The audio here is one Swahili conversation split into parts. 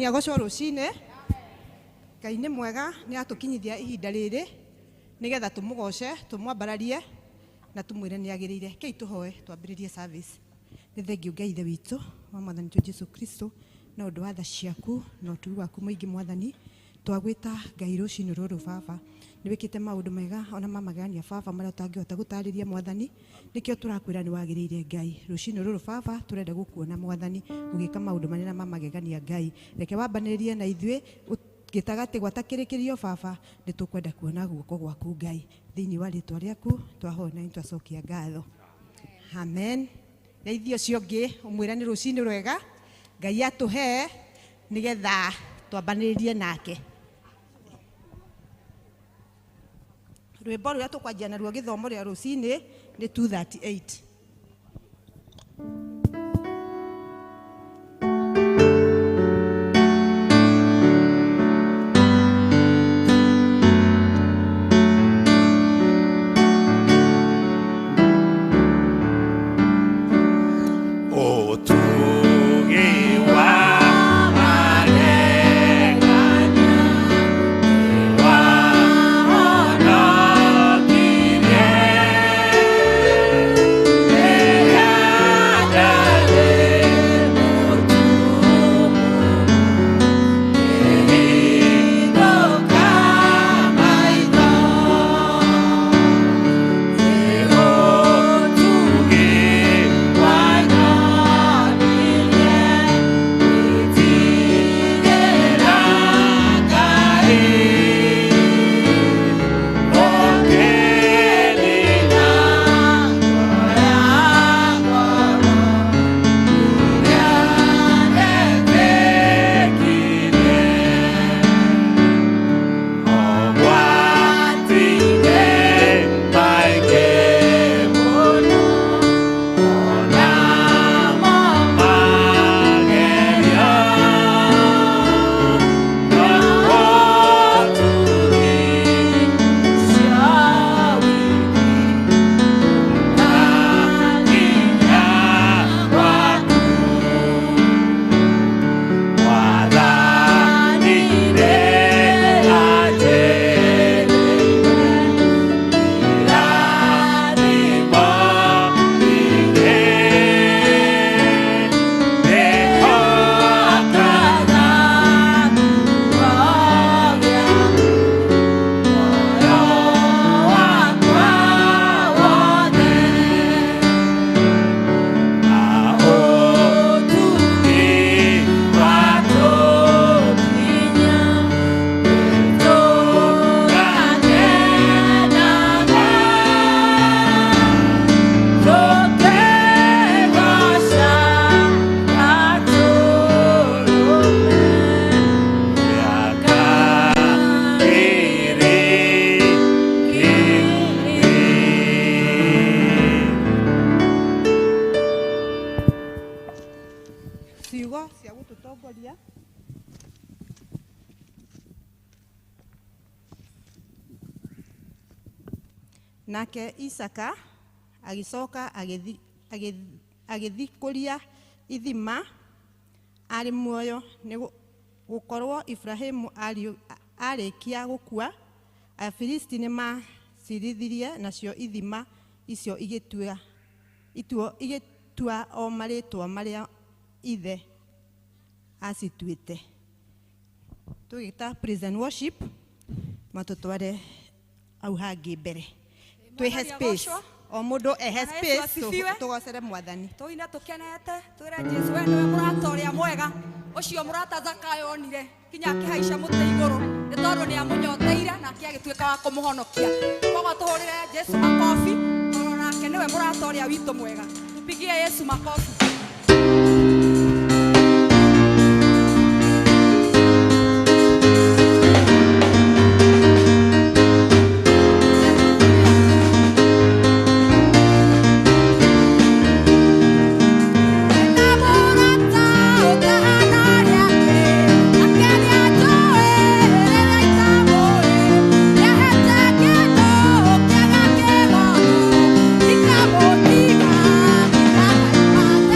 Agocwo rucine Ngai nĩ mwega nĩ atukinyithia ihinda rĩrĩ nigetha tumugoce tumwambararie na tumwire nĩ agĩrĩire kei tuhoe twambĩrĩrie service nĩ thengiũ Ngai ithe witũ wa mwathani Jesũ Kristo na ũndũ wa tha ciaku na ũtugi waku mũingĩ mwathani twagwĩta Ngai rũcinĩ rũrũ baba nĩ wĩkĩte maũndũ mega ona mamagania baba marĩa ũtangĩhota gũtarĩria mwathani nĩkĩo tũrakwĩra nĩ wagĩrĩire Ngai rũcinĩ rũrũ baba tũrenda gũkuona mwathani ũgĩka maũndũ manene mamagegania Ngai reke wambanĩrĩrie na ithuĩ gĩtagatĩ gwatakĩrĩkĩrio baba nĩ tũkwenda kuona guoko gwaku Ngai thĩinĩ wa rĩtwa rĩaku twahoya na twacokia ngatho amen Geithio cio ngĩ ũmwĩra nĩ rũcinĩ rwega Ngai atũhe nigetha twambanĩrĩrie nake rwĩmbo rũrĩa tũkwanjia naruo gĩthomo rĩa rũcinĩ nĩ 238 Oh, Nake Isaka agicoka agithikuria Ithima ari muoyo ni gukorwo Ibrahimu arikia gukua. Afilisti ni macirithirie nacio Ithima icio igitua o maritwa maria ithe acituite. Tugita praise and worship matutware au hangi mbere. Twihe space o mundu ehe space tugocere mwathani. Tuina tukenete twire Jesu we niwe murata uria mwega ucio murata Zakayo onire kinya akihaica muti iguru ni tondu ni amunyoteire na akiagituika wa kumuhonokia. Koguo tuhurire Jesu makofi tondu nake niwe murata uria witu mwega. Tupigie Yesu makofi. Ithima,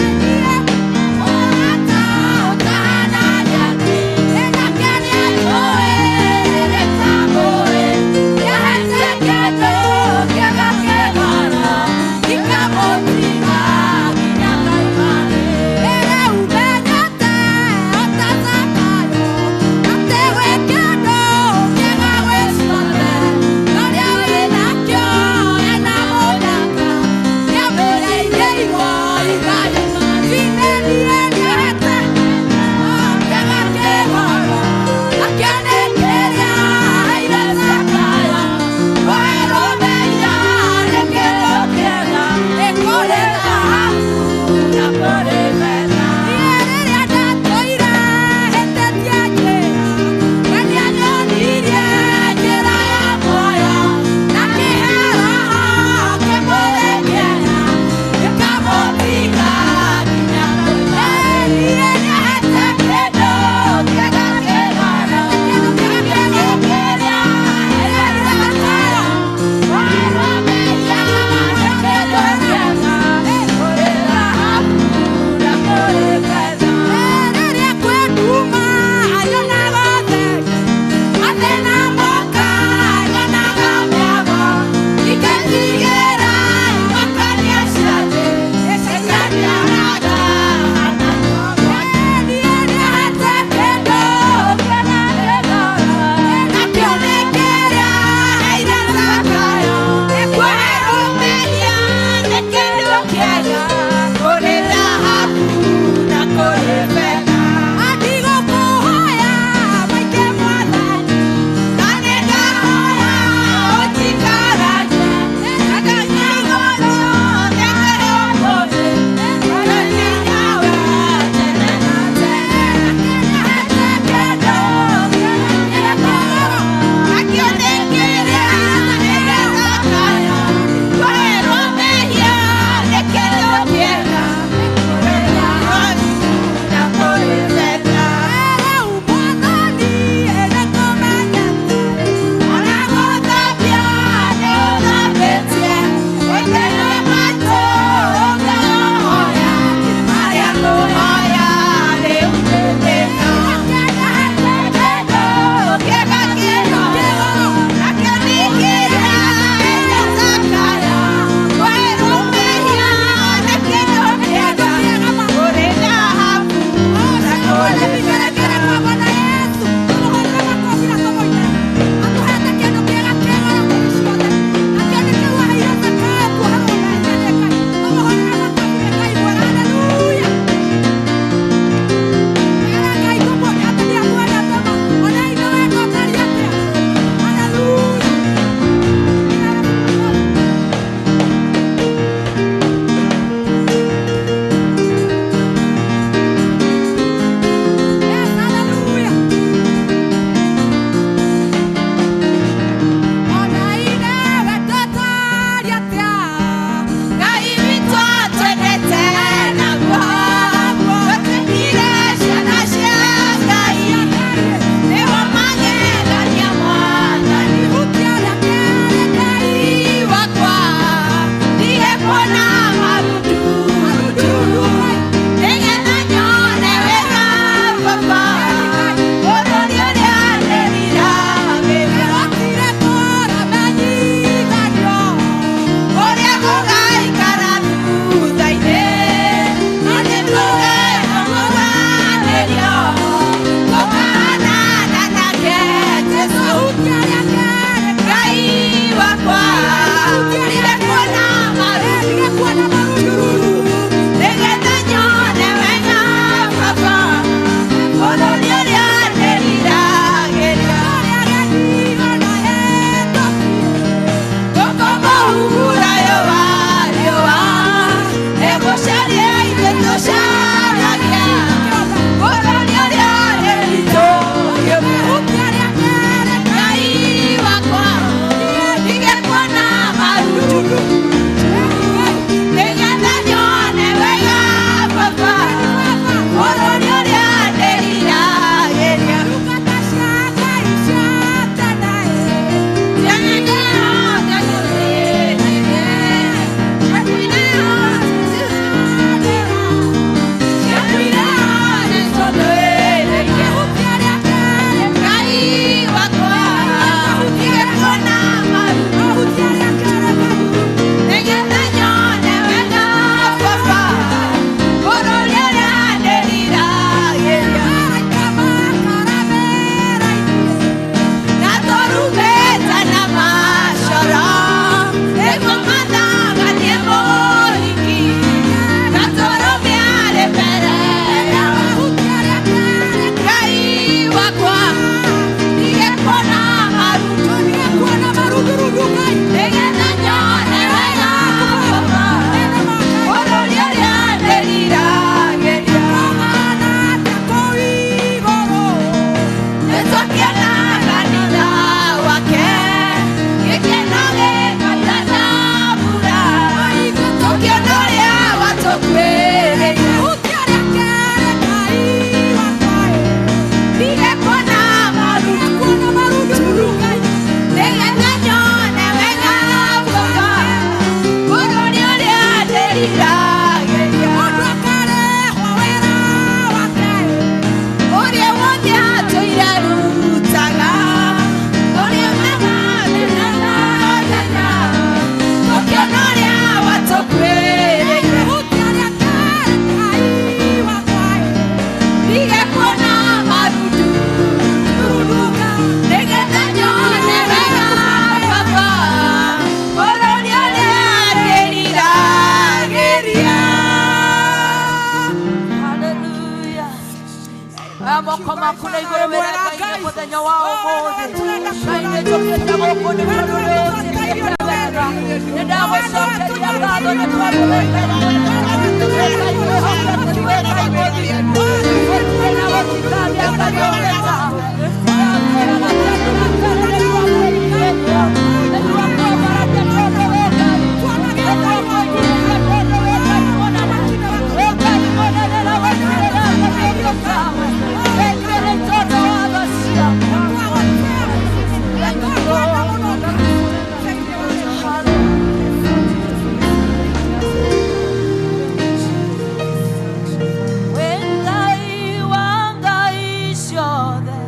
Wengai wangai ciothe,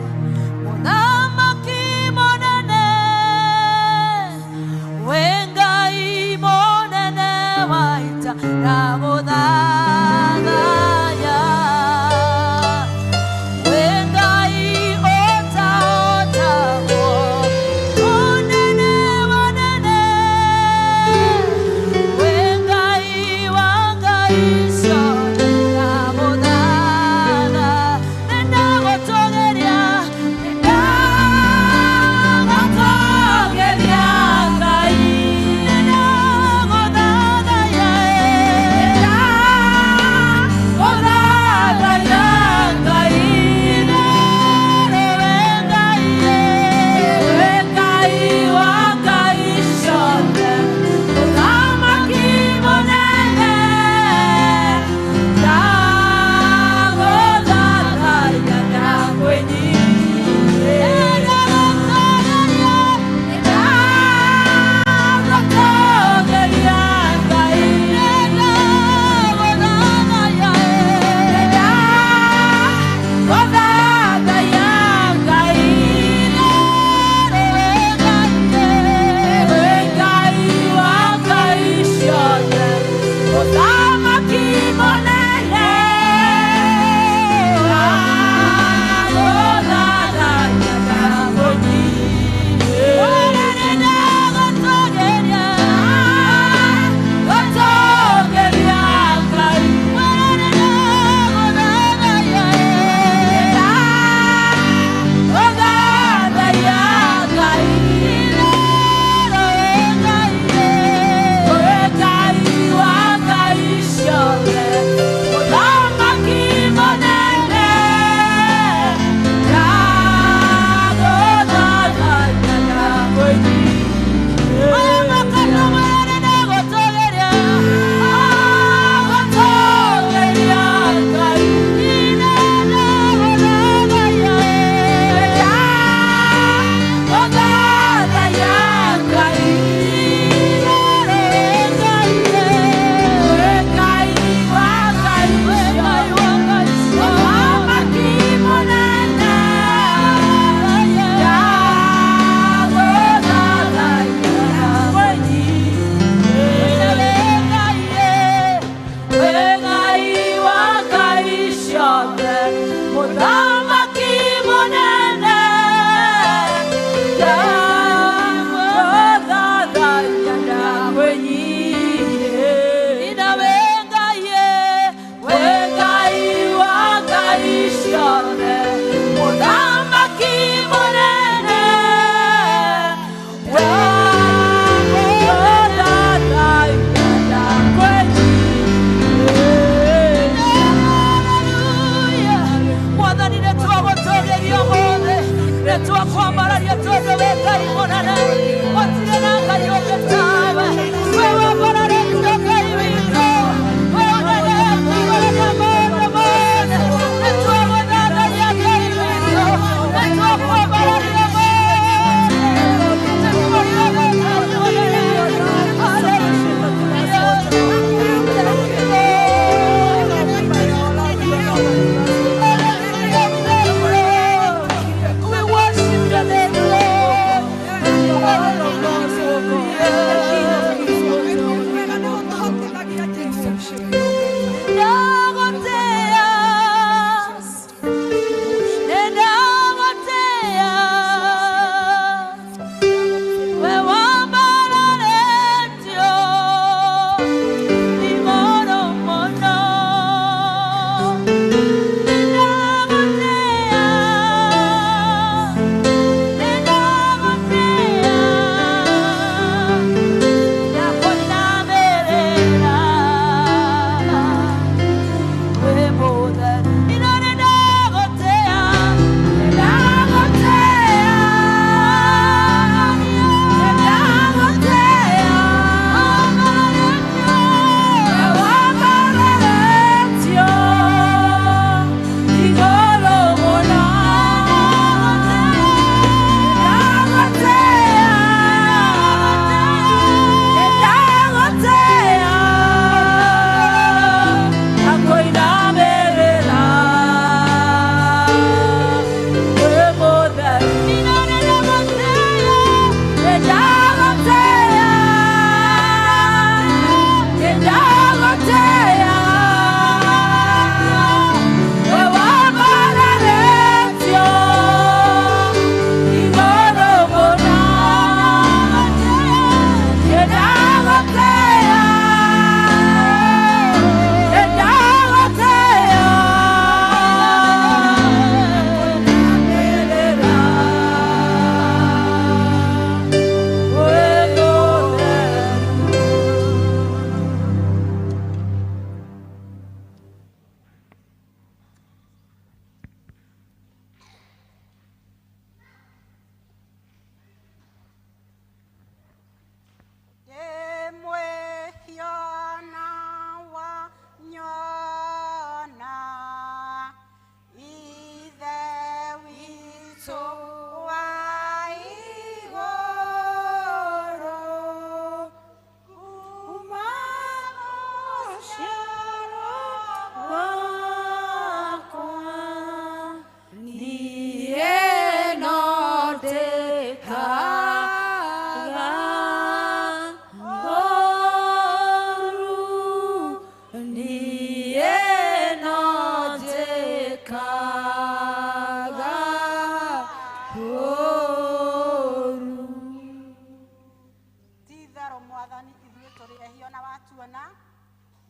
mũthamaki mũnene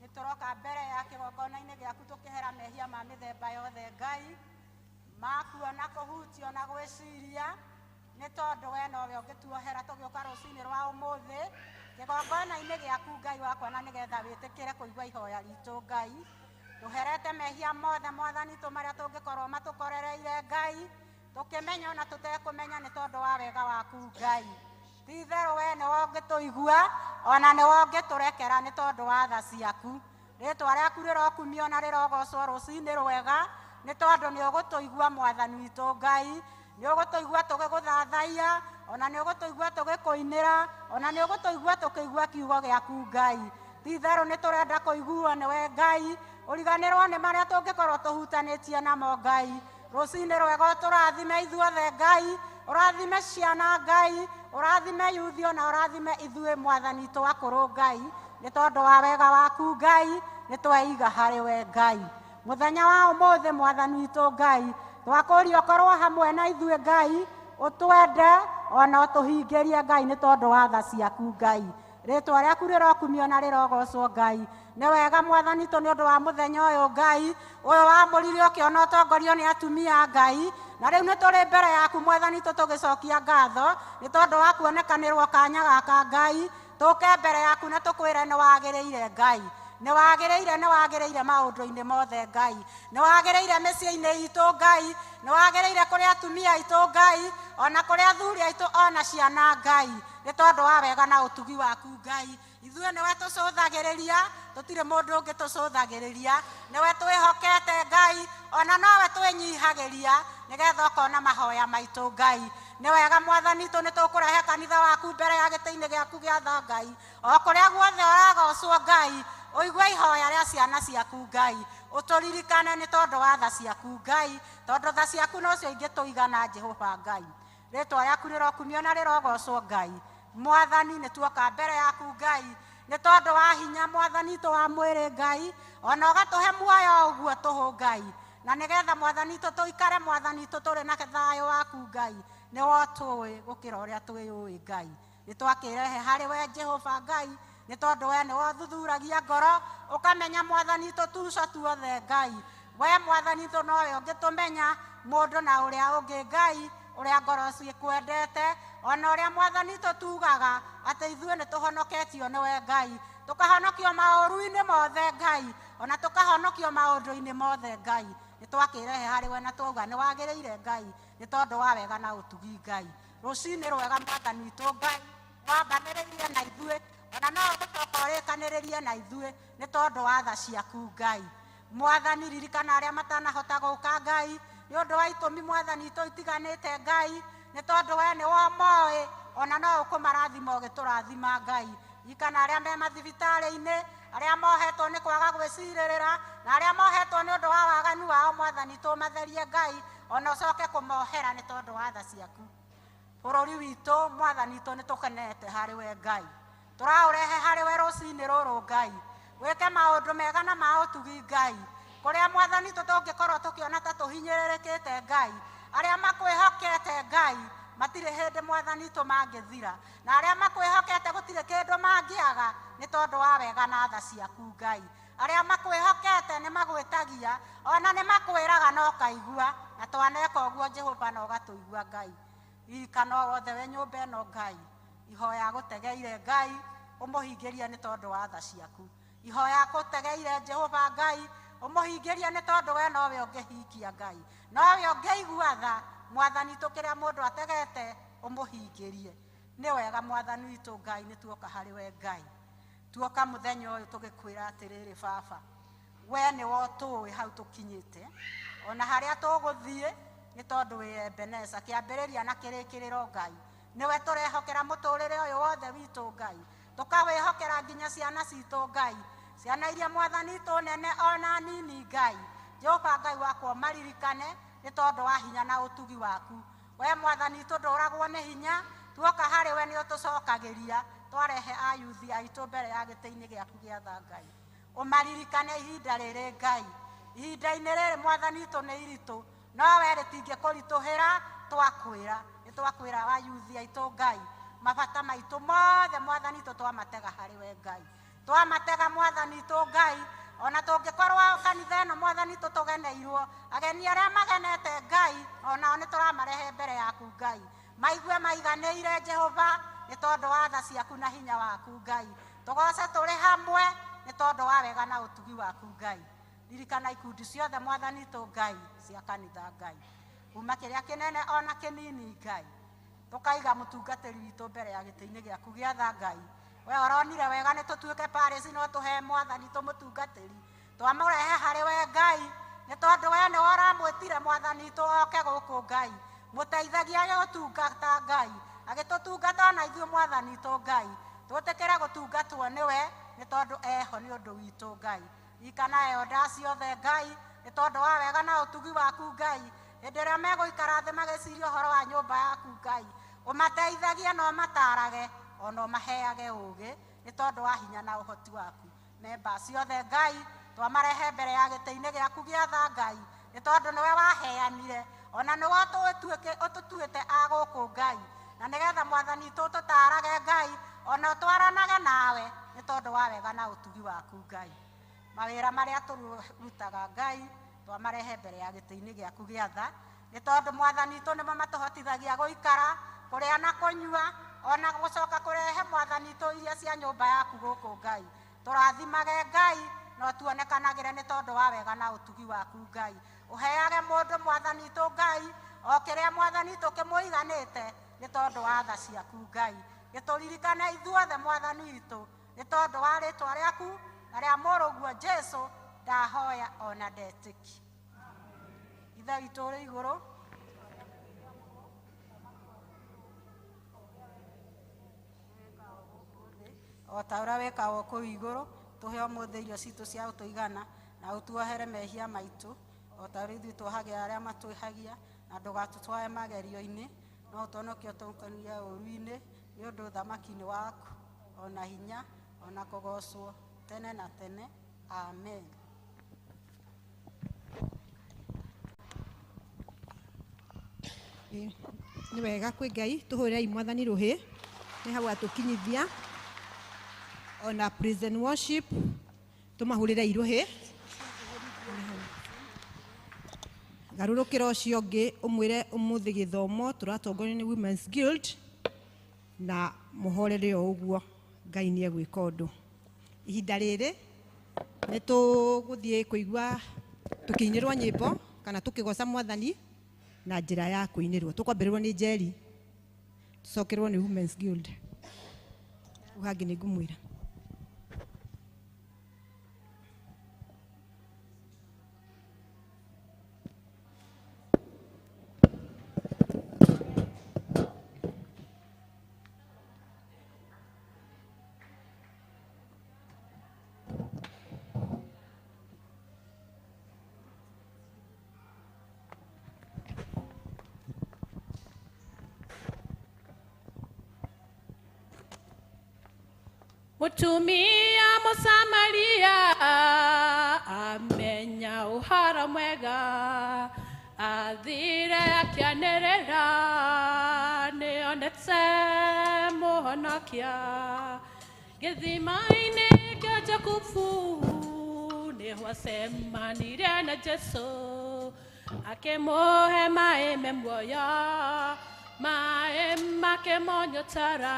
Nitoroka mbere ya kigongona-inĩ gĩaku tũkĩhera mehia ma mĩthemba yothe Ngai makuona kũhutio na gwĩciria nĩ tondũ we nowe ũngĩtuohera tũgĩũka rũcinĩ rwa ũmũthĩ kĩgongona-inĩ gĩaku Ngai wakwa na nĩgetha wĩtĩkĩre kũigua ihoya ritũ Ngai tũherete mehia mothe Mwathani tũ marĩa tũngĩkorwo matũkorereire Ngai tũkĩmenya ona tũtekũmenya nĩ tondũ wa wega waku Ngai ti-itherũ we nĩwe ũngĩtũigua ona nĩwe ũngĩtũrekera nĩ tondũ wa tha ciaku rĩtwa rĩaku rĩrokumio na rĩrogocwo rũcinĩ rwega nĩ tondũ nĩ ũgũtũigua Mwathani witũ Ngai nĩ ũgũtũigua tũgĩgũthathaiya ona nĩ ũgũtũigua tũgĩkũinĩra ona nĩ ũgũtũigua tũkĩigua kiugo gĩaku Ngai ti-itherũ nĩ tũrenda kũiguo nĩwe Ngai ũriganĩrwo nĩ marĩa tũngĩkorwo tũhutanĩtie namo Ngai rũcinĩ rwega tũrathime ithuothe Ngai ũrathime ciana Ngai ũrathime yuthi ona ũrathime ithuĩ Mwathani witũ akũrũ Ngai nĩ tondũ wa wega waku Ngai nĩ tweiga harĩ we Ngai mũthenya wa ũmũthĩ Mwathani witũ Ngai twakũria ũkorwo hamwe na ithuĩ Ngai ũtwende ona ũtũhingĩrie Ngai nĩ tondũ wa tha ciaku Ngai rĩtwa rĩaku rĩrokumio na rĩrogocwo Ngai nĩ wega Mwathani witũ nĩ ũndũ wa mũthenya ũyũ Ngai ũyũ wamũrire ũkĩona ũtongorio nĩ atumia Ngai na rĩu nĩ tũrĩ mbere yaku Mwathani witũ tũgĩcokia ngatho nĩ tondũ wa kuonekanĩrwo kanya gaka Ngai tũke mbere yaku na tũkwĩre nĩ wagĩrĩire Ngai nĩ wagĩrĩire maũndũ-inĩ mothe Ngai nĩ wagĩrĩire mĩciĩ-inĩ itũ Ngai nĩ wagĩrĩire kũrĩ atumia aitũ Ngai ona kũrĩ athuri aitũ ona ciana Ngai nĩ tondũ wa wega na ũtugi waku Ngai ithuĩ nĩwe tũcũthagĩrĩria tũtirĩ mũndũ ũngĩ tũcũthagĩrĩria nĩwe twĩhokete Ngai ona nowe twĩnyihagĩria nĩgetha ũkona mahoya maitũ Ngai nĩ wega Mwathani witũ nĩ tũkũrehe kanitha waku mbere ya gĩtĩ-inĩ gĩaku gĩa tha Ngai o kũrĩa guothe ũragocwo Ngai ũigue ihoya rĩa ciana ciaku Ngai ũtũririkane nĩ tondũ wa tha ciaku Ngai tondũ tha ciaku no cio ingĩtũigana Jehova Ngai rĩtwa rĩaku rĩrokumio na rĩrogocwo Ngai Mwathani nĩ tuoka mbere yaku Ngai nĩ tondũ wa hinya Mwathani witũ wa mwĩrĩ Ngai ona ũgatũhe muoyo ũguo tũhũ Ngai na nĩgetha Mwathani witũ tũikare Mwathani witũ tũrĩ na thayũ waku Ngai nĩwe tũĩ gũkĩra ũrĩa twĩũĩ Ngai nĩ twakĩrehe harĩ we Jehova Ngai nĩ tondũ we nĩwe ũthuthuragia ngoro ũkamenya Mwathani witũ tuca tuothe Ngai we Mwathani witũ nowe ũngĩtũmenya mũndũ na ũrĩa ũngĩ Ngai ũrĩa ngoro cikwendete ona ũrĩa Mwathani witũ tugaga atĩ ithuĩ nĩ tũhonoketio nĩwe Ngai tũkahonokio maũru-inĩ mothe Ngai ona tũkahonokio maũndũ-inĩ mothe Ngai nĩ twakĩrehe harĩ we na twauga nĩ wagĩrĩire Ngai nĩ tondũ wa wega na ũtugi Ngai rũcinĩ rwega Mwathani witũ Ngai wambanĩrĩirie na ithuĩ ona no ũgũcoka ũrĩkanĩrĩrie na ithuĩ nĩ tondũ wa tha ciaku Ngai Mwathani ririkana arĩa matanahota gũka Ngai nĩ ũndũ wa itũmi Mwathani witũ itiganĩte Ngai nĩ tondũ we nĩ womoĩ ona no ũkũmarathima ũgĩtũrathima Ngai ririkana arĩa me mathibitarĩ-inĩ arĩa mohetwo nĩ kwaga gwĩcirĩrĩra na arĩa mohetwo nĩ ũndũ wa waganu wao Mwathani witũ matherie Ngai ona ũcoke kũmohera nĩ tondũ wa tha ciaku bũrũri witũ Mwathani witũ nĩ tũkenete harĩ we Ngai tũraũrehe harĩ we rũcinĩ rũrũ Ngai wĩke maũndũ mega na ma ũtugi Ngai kũrĩa Mwathani witũ tũngĩkorwo tũkĩona ta tũhinyĩrĩrĩkĩte Ngai arĩa makwĩhokete Ngai matirĩ hĩndĩ Mwathani witũ mangĩthira na arĩa makwĩhokete gũtirĩ kĩndũ mangĩaga nĩ tondũ wa wega na tha ciaku Ngai arĩa makwĩhokete nĩ magwĩtagia ona nĩ makwĩraga no kaigua na twaneka ũguo Jehova na ũgatũigua Ngai ririkana wothe we nyũmba ĩno Ngai ihoya gũtegeire Ngai ũmũhingĩrie nĩ tondũ wa tha ciaku ihoya gũtegeire Jehova Ngai ũmũhingĩrie nĩ tondũ we nowe ũngĩhingia Ngai nowe ũngĩigua tha Mwathani witũ kĩrĩa mũndũ ategete ũmũhingĩrie nĩ wega Mwathani witũ Ngai nĩ tuoka harĩ we Ngai tuoka mũthenya ũyũ tũgĩkwĩra atĩrĩrĩ Baba we nĩwe ũtũĩ hau tũkinyĩte ona harĩa tũgũthiĩ nĩ tondũ wĩ Ebeneza kĩambĩrĩria na kĩrĩkĩrĩro Ngai nĩwe tũrehokera mũtũrĩre ũyũ wothe witũ Ngai tũkawĩhokera nginya ciana citũ Ngai ciana iria Mwathani witũ nene ona nini Ngai Jehova Ngai wakwa maririkane nĩ tondũ wa hinya na ũtugi waku we mwathani itũ ndũragwo nĩ hinya tuoka harĩ we nĩ ũtũcokagĩria twarehe ayuthi aitũ mbere ya gĩtĩ-inĩ gĩaku gĩa tha Ngai ũmaririkane ihinda rĩrĩ Ngai ihinda-inĩ rĩrĩ mwathani itũ nĩ iritũ no we rĩtingĩkũritũhĩra twakwĩra nĩ twakwĩra ayuthi aitũ Ngai mabata maitũ mothe mwathani itũ twamatega harĩ we Ngai twamatega mwathani itũ Ngai ona tũngĩkorwo kanitha ĩno mwathani itũ tũgeneirwo ageni arĩa magenete Ngai onao nĩ tũramarehe mbere yaku Ngai maigue maiganĩire Jehova nĩ tondũ wa tha ciaku na hinya waku Ngai tũgoce tũrĩ hamwe nĩ tondũ wa wega na ũtugi waku Ngai ririkana ikundi ciothe mwathani itũ Ngai cia kanitha Ngai kuma kĩrĩa kĩnene ona kĩnini Ngai tũkaiga mũtungatĩri witũ mbere ya gĩtĩ-inĩ gĩaku gĩa tha Ngai we ũronire wega nĩ tũtuĩke parish no tũhe mwathani tũmũtungatĩri twamũrehe harĩ we Ngai nĩ tondũ we nĩ ũramwĩtire mwathani itũ oke gũkũ Ngai mũteithagia gũtungata Ngai agĩtũtungata na ithuĩ mwathani itũ Ngai twĩtĩkĩre gũtungatwo nĩwe nĩ tondũ eho nĩ ũndũ witũ Ngai ikana eonda ciothe Ngai nĩ tondũ wa wega na ũtugi waku Ngai hĩndĩ ĩrĩa megũikara thĩ magĩciria ũhoro wa nyũmba yaku Ngai ũmateithagie na ũmatarage ona ũmaheage ũũgĩ nĩ tondũ wa hinya na ũhoti waku memba ciothe Ngai twamarehe mbere ya gĩtĩ-inĩ gĩaku gĩa tha Ngai nĩ tondũ nĩwe waheanire ona nĩwe ũtũtuĩte a gũkũ Ngai na nĩgetha mwathani itũ tũtarage Ngai ona twaranage nawe nĩ tondũ wa wega na ũtugi waku Ngai mawĩra marĩa tũrutaga Ngai twamarehe mbere ya gĩtĩ-inĩ gĩaku gĩa tha nĩ tondũ mwathani itũ nĩmo matũhotithagia gũikara kũrĩa na kũnyua ona gũcoka kũrehe mwathani itũ iria cia nyũmba yaku gũkũ Ngai tũrathimage Ngai no tuonekanagĩre nĩ tondũ wa wega na ũtugi waku Ngai ũheage mũndũ mwathani itũ Ngai o kĩrĩa mwathani itũ kĩmũiganĩte nĩ tondũ wa tha ciaku Ngai gĩtũririkane ithuothe mwathani itũ nĩ tondũ wa rĩtwa rĩaku na rĩa mũrũguo Jesũ ndahoya ona ndetĩki ithe witũ ũrĩ igũrũ o ta ũrĩa wĩkaga kũu igũrũ tũhe ũmũthĩ irio citũ cia gũtũigana na ũtuohere mehia maitũ o ta ũrĩa ithuĩ tuohagia arĩa matwĩhagia na ndũgatũtware magerio-inĩ no ũtũhonokie ũtũhonokie ũũru-inĩ nĩ ũndũ ũthamaki-inĩ waku ona hinya ona kũgocwo tene na tene amen. Nĩ wega kwĩ Ngai tũhũrĩrei mwathani rũhĩ nĩ hau atũkinyithia ona praise and worship tumahurire iruhi garurukira ucio ũngĩ umwire umuthi githomo turatongorio ni Women's Guild na muhorere o uguo Ngai ni egwika undu ihinda rĩrĩ nĩ tũgũthiĩ kũigua tukiinĩrwo nyĩmbo kana tukigoca mwathani na njĩra ya kũinĩrwo tukwambĩrĩrwo nĩ Njeri tucokerwo nĩ Women's Guild uhangi nĩ ngũmwĩra Mutumia Musamaria amenya uhara mwega athire akianerera nĩonete mũhonokia gĩthima-inĩ kĩa Jakubu nĩho acemanire na Jesũ akĩmũhe maĩ me muoyo maĩ makĩmũnyotara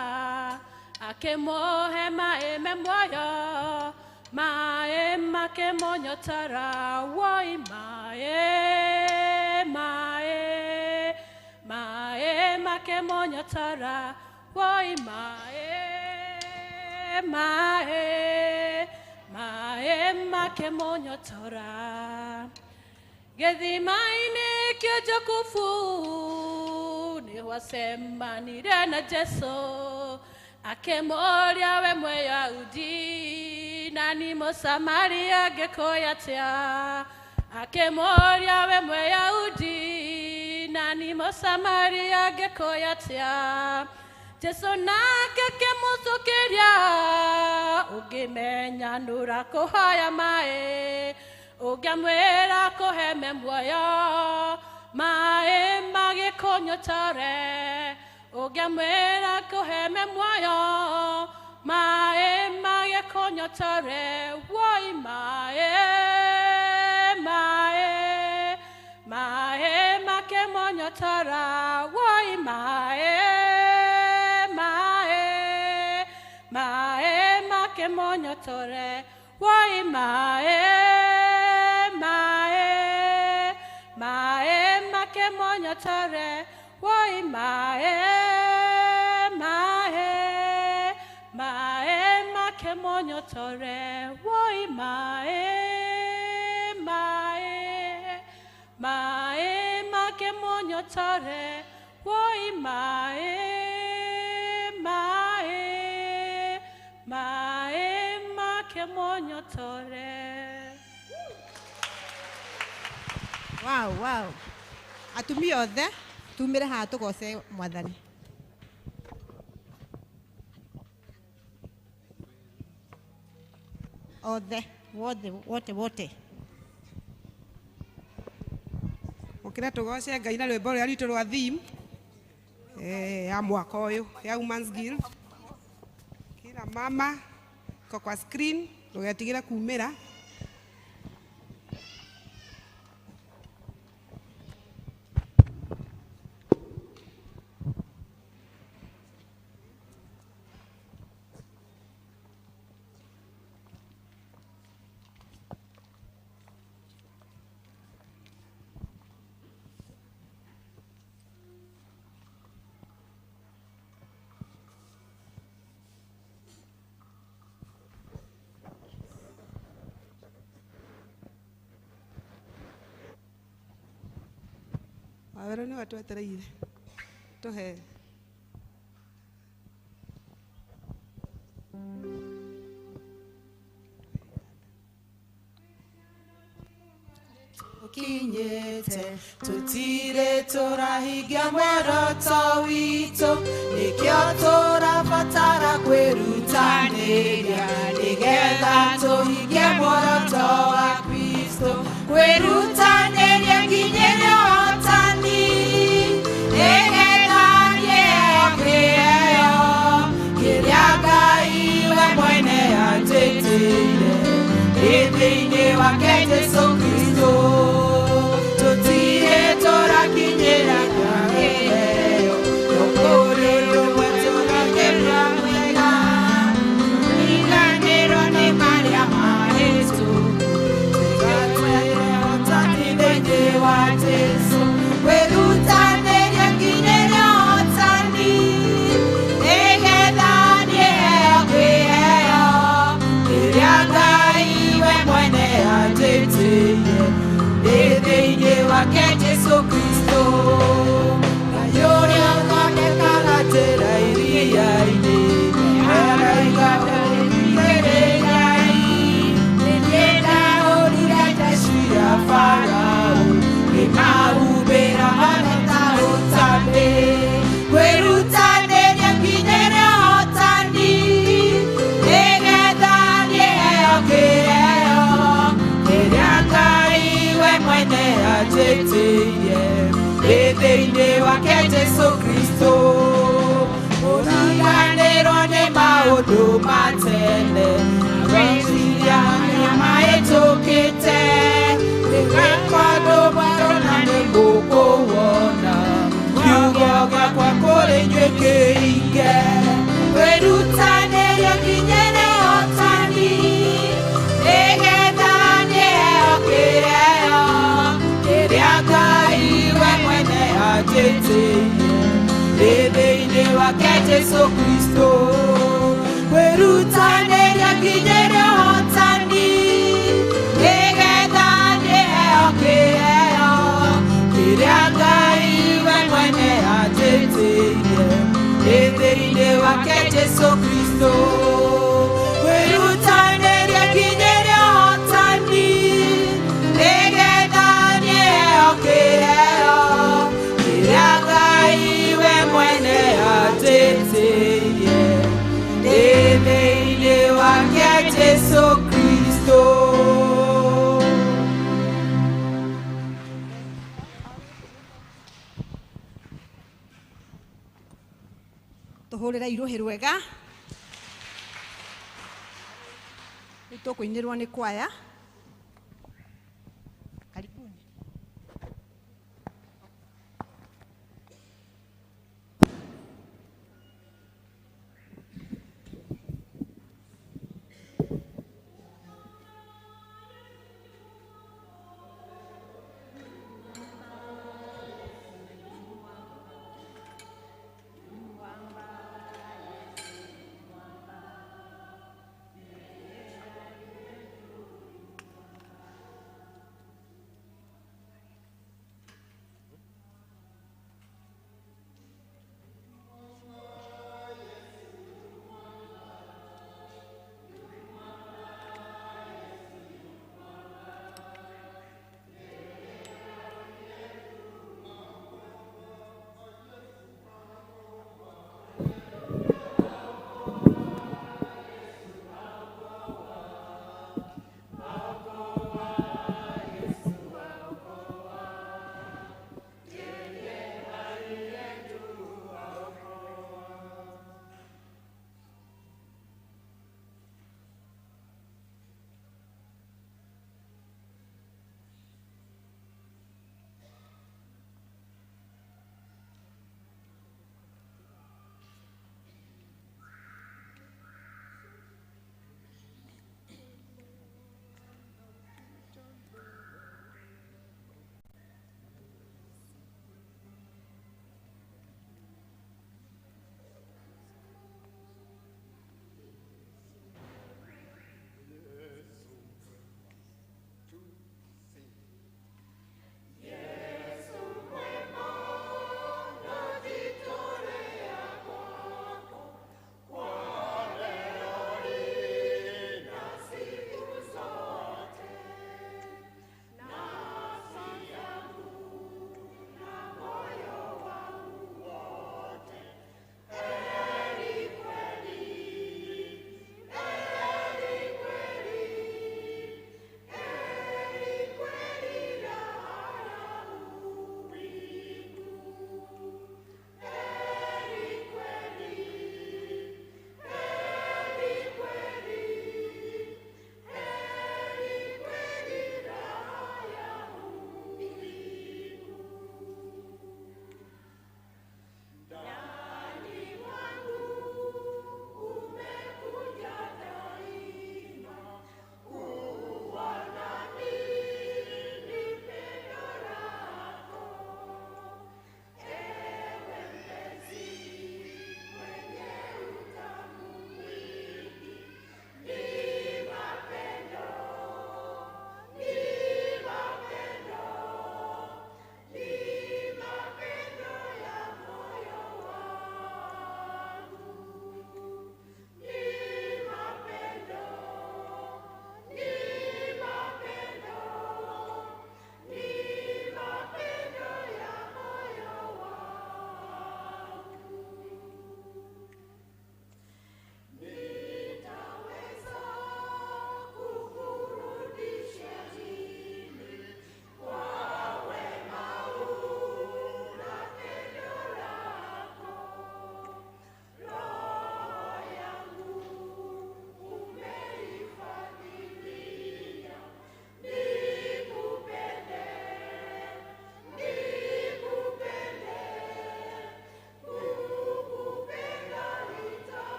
akĩmũhe maĩ me muoyo maĩ makĩmũnyotara woi maĩ makĩmũnyotara woi maĩ makĩmũnyotara gĩthima-inĩ kĩa Jakubu nĩho acemanire na Jesũ akĩmũria we Mũyahudi na nĩ Mũsamaria angĩkũya atĩa akĩmũria we Mũyahudi nani Mosamaria gekoyatia Jesu nake kemusukiria ugimenya nura kuhaya mae ugamwera kuheme muoyo mae magikonyotore ugamwera kuheme muoyo mae magikonyotore woi mae makemonyotara woi mae makemonyotore woi mae makemonyotore woi mae makemonyotore woi mae makemonyotore woi mae makemonyotore. Wow. Atumia othe tumire haha tugoce Mwathani. Othe wote Mukire tugoce Ngai na rwimbo rwa ritu rwa theme ya mwaka uyu ya Women's Guild. Kila mama kwa screen rugetigira kumira. Awero ni watu wetereire tuhe Kinyete tutire turahiga muoroto witũ nĩkĩo tũrabatara kwĩrutanĩria nĩgetha tũhingie muoroto wa Kristo kwĩrutanĩria nginyĩra ũhotani nĩgetha kĩheo kĩrĩa Ngai we mwene atwĩtĩire thĩinĩ wake Jesũ Kristo tutire tũrakinyĩra kĩheo kũrĩ rũmwe tũgakĩra wega iganĩro nĩ marĩa mahĩtũku tũgatwĩre ũhotani thĩinĩ wa Jesũ kwĩrutanĩria nginyĩra ũhotani nĩgetha kĩheo kĩrĩa Ngai we mwene atwĩtĩire thĩinĩ wake Jesũ Kristo Ngai ũrĩa ũthondekaga njĩra iria-inĩ araiga Ngai nĩndahũrire jeshi ya Farao ngĩmahumbĩra maguta ũtambi kwĩrutanĩria nginyĩra ũhotani nĩgetha kĩheo kĩrĩa Ngai we mwene atwĩtĩire thĩinĩ wake Jesũ Kristo ũriganĩrwo nĩ maũndũ ma tene gwĩciria marĩa mahĩtũkĩte gwĩka ũndũ mwerũ na nĩmũkũwona kiugo gĩakwa kũrĩ inyuĩ kĩhinge kwĩrutanĩria nginyĩra ũhotani nĩgetha kĩheo kĩrĩa Ngai we mwene atwĩtĩire thĩinĩ wake Jesũ Kristo kwĩrutanĩria nginyĩra ũhotani nĩgetha kĩheo kĩrĩa Ngai we mwene atwĩtĩire thĩinĩ wake Jesũ Kristo kwĩrutanĩria nginyĩra ũhotani nĩgetha kĩheo ongererai rũhĩ rwega. Rĩu tũkũinĩrwo nĩ kwaya. Karibuni.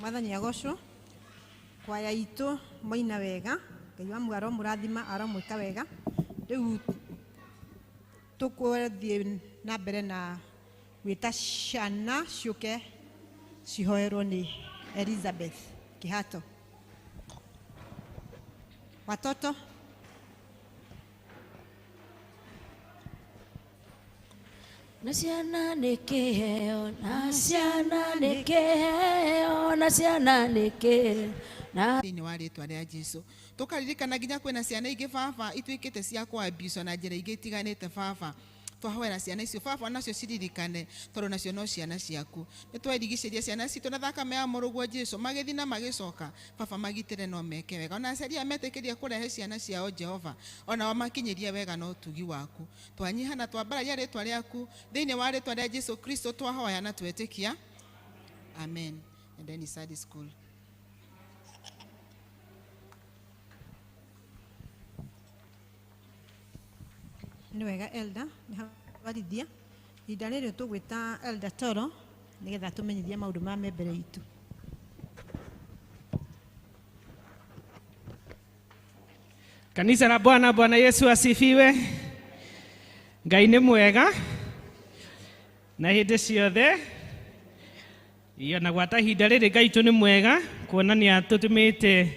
Mwathani agocwo kwaya itu moina wega Ngai wa mwaro murathima aramwika wega riu tukuthie na mbere na gwita ciana ciuke cihoerwo ni Elizabeth Kihato. Watoto Nasiana nikiheo, nasiana nikiheo, nasiana nikiheo. Thĩinĩ wa rĩtwa rĩa Jesũ tũkaririkana nginya kwĩna ciana ingĩ baba ituĩkĩte cia kwambicwo na njĩra ingĩ itiganĩte baba twahoera ciana icio baba nacio ciririkane tondũ nacio no ciana ciaku nĩtwerigicĩria ciana citũ na thakame ya mũrũguo Jesũ magĩthiĩ na magĩcoka baba magitĩre no meke wega ona aciari metĩkĩrie kũrehe ciana ciao Jehova ona makinyĩrie wega na ũtugi waku twanyiha na twambararia rĩtwa rĩaku thĩinĩ wa rĩtwa rĩa Jesũ Kristo twahoya na twetĩkia amen. And then Sunday school. Nĩ wega elder nĩ hawarithia ihinda rĩrĩ tũgwĩta elder Toro nĩgetha tũmenyithie maũndũ ma mbere itũ. Kanisa la Bwana, Bwana Yesu asifiwe. Ngai nĩ mwega na hĩndĩ ciothe na gwata ihinda rĩrĩ Ngai nĩ mwega kuonania tũtũmĩte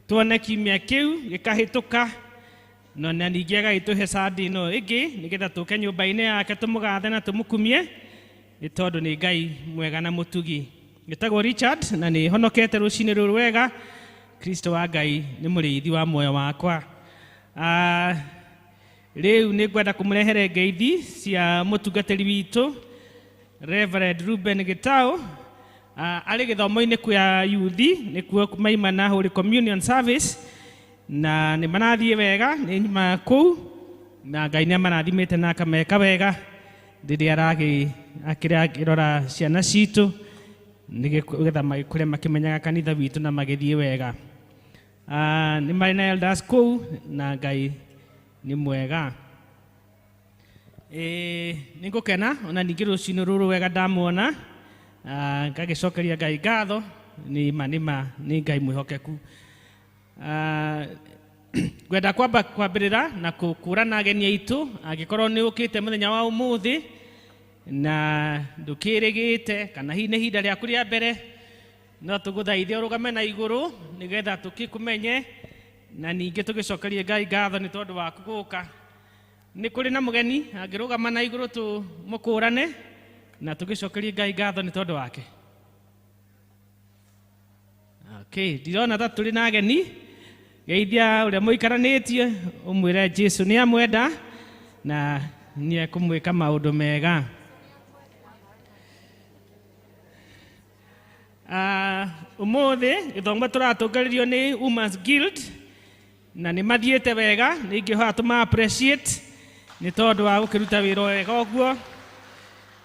tuone kiumia kĩu gĩkahĩtũka no na ningĩ agagĩtũhe sadi ĩno ĩngĩ nĩgetha tũke nyũmba-inĩ yake tũmũgathe na tũmũkumie nĩ tondũ nĩ Ngai mwega na mũtugi. Gĩtagwo Richard na nĩ honokete rũcinĩ rũrũ wega. Kristo wa Ngai nĩ mũrĩithi wa muoyo wakwa. Rĩu nĩ ngwenda kũmũrehere ngeithi cia mũtungatĩri witũ Reverend Ruben Gitau arĩ gĩthomo-inĩ kwa yuthi nĩkuo maima na Holy Communion Service na nĩ marathiĩ wega nĩ nyuma kũu na Ngai nĩ marathimĩte na akameka wega rĩrĩa akĩrora ciana citũ nĩgetha magĩkũre makĩmenyaga kanitha witũ na magĩthiĩ wega. Nĩ marĩ na elders kũu na Ngai nĩ mwega. Nĩ ngũkena ona ningĩ rũcinĩ rũrũ wega ndamuona ngagĩcokeria Ngai ngatho nĩ nĩ Ngai mwĩhokeku. Gwenda kwambĩrĩra na kũkũrana ageni aitũ angĩkorwo nĩ ũkĩte mũthenya wa ũmũthĩ na ndũkĩrĩgĩte kana hihi nĩ ihinda rĩaku rĩa mbere no tũgũthaithe ũrũgame na igũrũ nĩgetha tũkĩkũmenye na ningĩ tũgĩcokerie Ngai ngatho nĩ tondũ waku gũka. Nĩ kũrĩ na mũgeni angĩrũgama na igũrũ tũmũkũrane na tũgĩcokerie Ngai ngatho nĩ tondũ wake. Okay, ndirona ta tũrĩ na ageni. Geithia ũrĩa mũikaranĩtie ũmwĩre Jesũ nĩ amwenda na nĩ ekũmwĩka maũndũ mega. Ũmũthĩ gĩthomo tũratũngĩrĩrio nĩ Women's Guild na nĩ mathiĩte wega nĩ ingĩhoya tũma appreciate nĩ tondũ wa gũkĩruta wĩra wega ũguo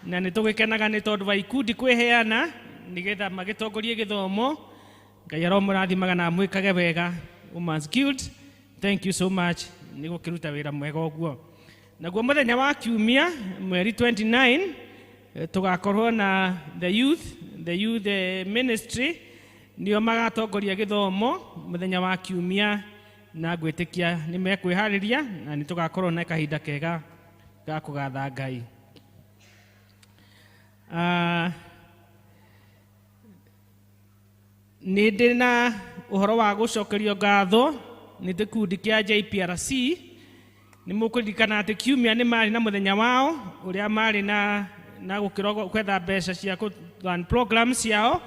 na nĩ tũgĩkenaga nĩ tondũ wa ikundi kwĩheana nĩgetha magĩtongorie gĩthomo. Ngai aromũrathimaga na mwĩkage wega. Women's Guild, thank you so much nĩ gũkĩruta wĩra mwega ũguo. Naguo mũthenya wa kiumia mweri 29 tũgakorwo na the youth ministry nĩo magatongoria gĩthomo mũthenya wa kiumia na ngwĩtĩkia nĩ mekwĩharĩria na nĩ tũgakorwo na kahinda kega ga kũgatha Ngai. Nĩ ndĩ na ũhoro wa gũcokerio ngatho nĩ gĩkundi kĩa JPRC. Nĩ mũkũririkana atĩ kiumia nĩ marĩ na mũthenya wao ũrĩa marĩ na gwetha mbeca cia run program ciao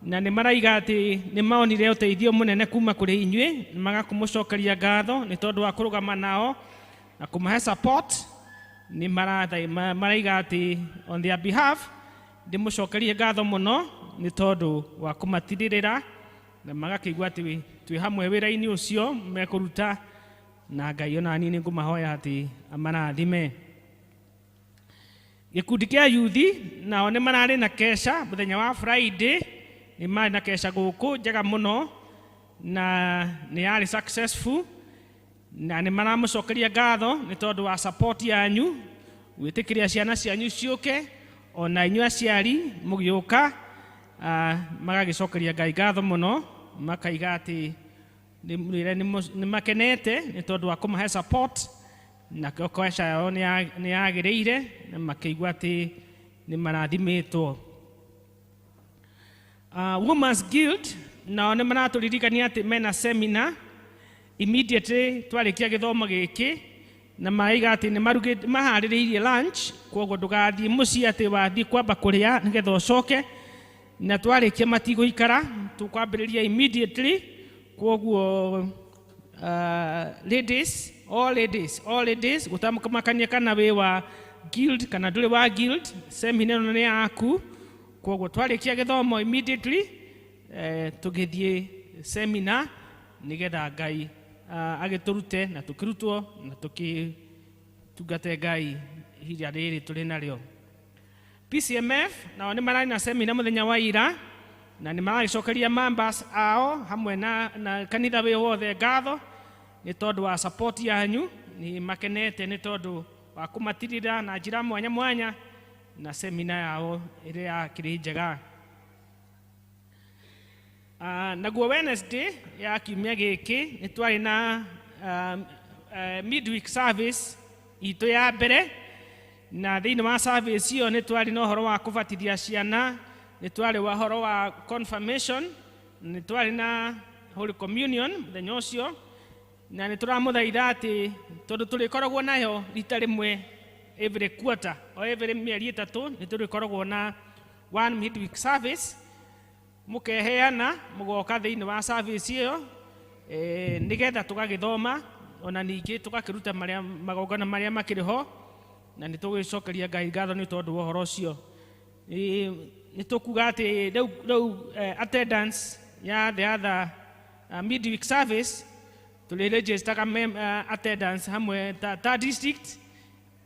na nĩ maraiga atĩ nĩ maonire ũteithio mũnene kuma kũrĩ inyuĩ na magakũmũcokeria ngatho nĩ tondũ wa kũrũgama nao na kũmahe support. Nĩ maraiga atĩ on their behalf ndĩmũcokerie ngatho mũno nĩ tondũ wa kũmatirĩrĩra na magakĩigua atĩ twĩ hamwe wĩra-inĩ ũcio mekũruta na Ngai ona niĩ nĩ ngũmahoya atĩ amarathime. Gĩkundi kĩa yuthi nao nĩ mararĩ na kesha mũthenya wa Friday nĩ marĩ na kesha gũkũ njega mũno na nĩ yarĩ successful na nĩ maramũcokeria ngatho nĩ tondũ wa support yanyu gwĩtĩkĩria ciana cianyu ciũke ona inyuĩ aciari mũgĩũka magagicokeria Ngai ngatho muno makaiga ati nĩ makenete nĩ tondũ wa kũmahe support na mbeca yao nĩ yagĩrĩire na makĩigua atĩ nĩ marathimĩtwo. Women's Guild nao nĩ maratũririkania atĩ mena seminar immediately twarĩkia gĩthomo gĩkĩ na maiga atĩ nĩ maharĩrĩirie lunch, koguo ndũgathiĩ mũciĩ atĩ wathiĩ kwamba kũrĩa nĩgetha ũcoke, na twarĩkia matigũikara tũkwambĩrĩria immediately. Koguo ladies, all ladies gũtamakania kana wĩ wa guild kana ndũrĩ wa guild, seminar ĩno nĩ yaku. Koguo twarĩkia gĩthomo immediately tũgĩthiĩ seminar nĩgetha Ngai agĩtũrute na tũkĩrutwo na tũkĩtungate Ngai ihinda rĩrĩ tũrĩ narĩo. PCMF nao nĩ mararĩ na seminar mũthenya wa ira na nĩ maragĩcokeria members ao hamwe na kanitha wĩ wothe ngatho nĩ tondũ wa support yanyu. Nĩ makenete nĩ tondũ wa kũmatirĩra na njĩra mwanya mwanya na seminar yao ĩrĩa yakĩrĩ njega. Naguo Wednesday ya kiumia gĩkĩ nĩ twarĩ na midweek service itũ ya mbere, na thĩinĩ wa service ĩyo nĩ twarĩ na ũhoro wa kũbatithia ciana, nĩ twarĩ wa ũhoro wa confirmation, nĩ twarĩ na Holy Communion mũthenya ũcio, na nĩ tũramũthaitha atĩ tondũ tũrĩkoragwo nayo rita rĩmwe every quarter o every mĩeri ĩtatũ nĩ tũrĩkoragwo na one midweek service, mũkeheana mũgoka thĩinĩ wa service ĩyo nĩgetha tũgagĩthoma ona ningĩ tũgakĩruta magongona marĩa makĩrĩ ho, na nĩ tũgĩcokeria Ngai ngatho nĩ tondũ wa ũhoro ũcio. Nĩ tũkuga atĩ rĩu attendance ya the other midweek service tũrĩ register attendance hamwe ta district,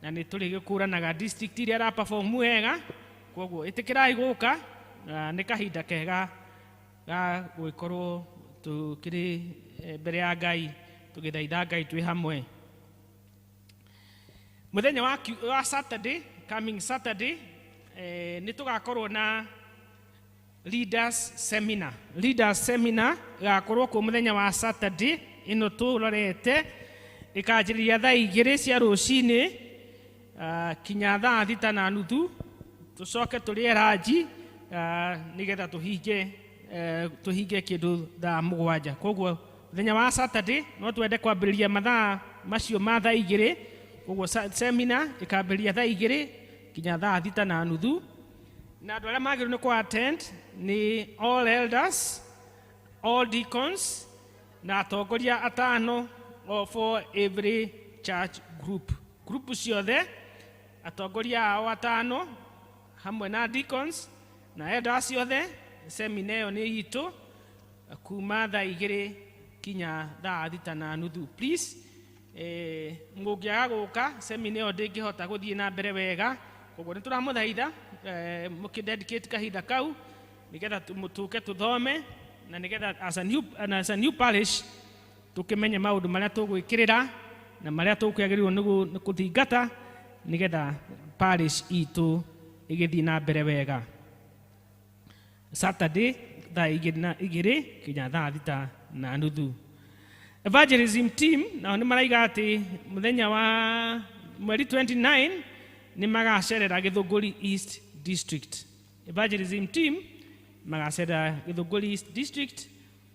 na nĩ tũrĩgĩkũranaga district iria ra perform wega. Koguo ĩtĩkĩrai gũka, nĩ kahinda kega ga gwĩkorwo tũkĩrĩ mbere ya Ngai tũgĩthaitha Ngai twĩ hamwe. Mũthenya wa Saturday, coming Saturday, nĩ tũgakorwo na leaders seminar gakorwo kuo mũthenya wa Saturday ĩno tũrorete, ĩkanjĩrĩria thaa 2 cia rũcinĩ kinya thaa 6:30, tũcoke tũrĩe ranji nĩgetha tũhinge kĩndũ thaa 7. Koguo mũthenya wa Saturday no twende kwambĩrĩria mathaa macio ma thaa 2. Koguo seminar ĩkambĩrĩria thaa 2 kinya thaa 6:30, na andũ arĩa magĩrĩirwo nĩ kũ-attend nĩ all elders, all deacons na atongoria 5 for every church group ciothe, atongoria ao 5 hamwe na deacons na elders ciothe. Seminar ĩyo nĩ itũ kuma thaa 2 kinya thaa 6:30. Please mũngĩaga gũka seminar ĩyo ndĩngĩhota gũthiĩ na mbere wega. Koguo nĩ tũramũthaitha mũkĩdedicate kahinda kau nĩgetha tũke tũthome na nĩgetha as a new parish tũkĩmenye maũndũ marĩa tũgwĩkĩrĩra na marĩa tũkwagĩrĩirwo nĩ kũthingata nĩgetha parish itũ ĩgĩthiĩ na mbere wega. Saturday thaa 2 kinya thaa 6:30. Evangelism team nao nĩ maraiga atĩ mũthenya wa mweri 29 nĩ magacerera Gĩthũngũri East District. Evangelism team magacerera Gĩthũngũri East District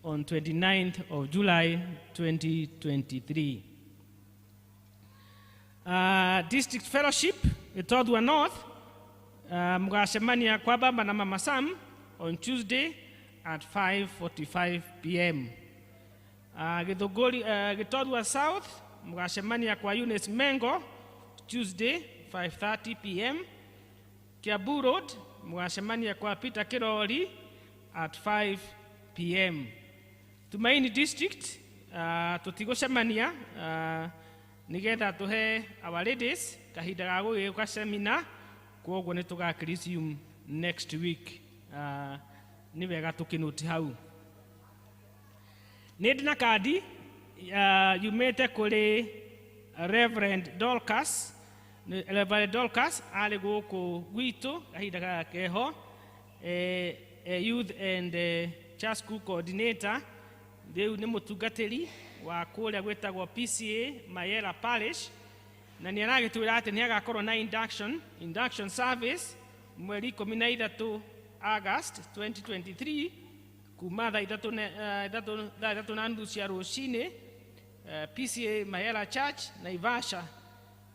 on 29th of July 2023. District Fellowship Ithima North mugacemania kwa Baba na Mama Sam on Tuesday at 5:45 p.m. Gĩthũngũri South mugacemania kwa Eunice Mengo Tuesday 5:30 p.m. Kiambu Road mugacemania kwa Peter Kirori at 5 p.m. Tumaini District tutigũcemania nĩgetha tũhe our ladies kahinda ga gũgĩũka seminar, koguo nĩ tũgakĩresume next week. Nĩ wega tũkĩnũti hau. Nĩ ndĩ na kandi yumĩte kũrĩ Reverend Dorcas arĩ gũkũ gwitũ kahinda ga keho. youth and church school coordinator. Riu nĩ mũtungatĩri wa kũrĩa gwĩtagwo PCEA Membley Parish, na nĩ aragĩtwĩra atĩ nĩ agakorwo na induction service mweri 13 August 2023 kuma thaa ithatũ na nuthu cia rũcinĩ PCEA Membley Church Naivasha,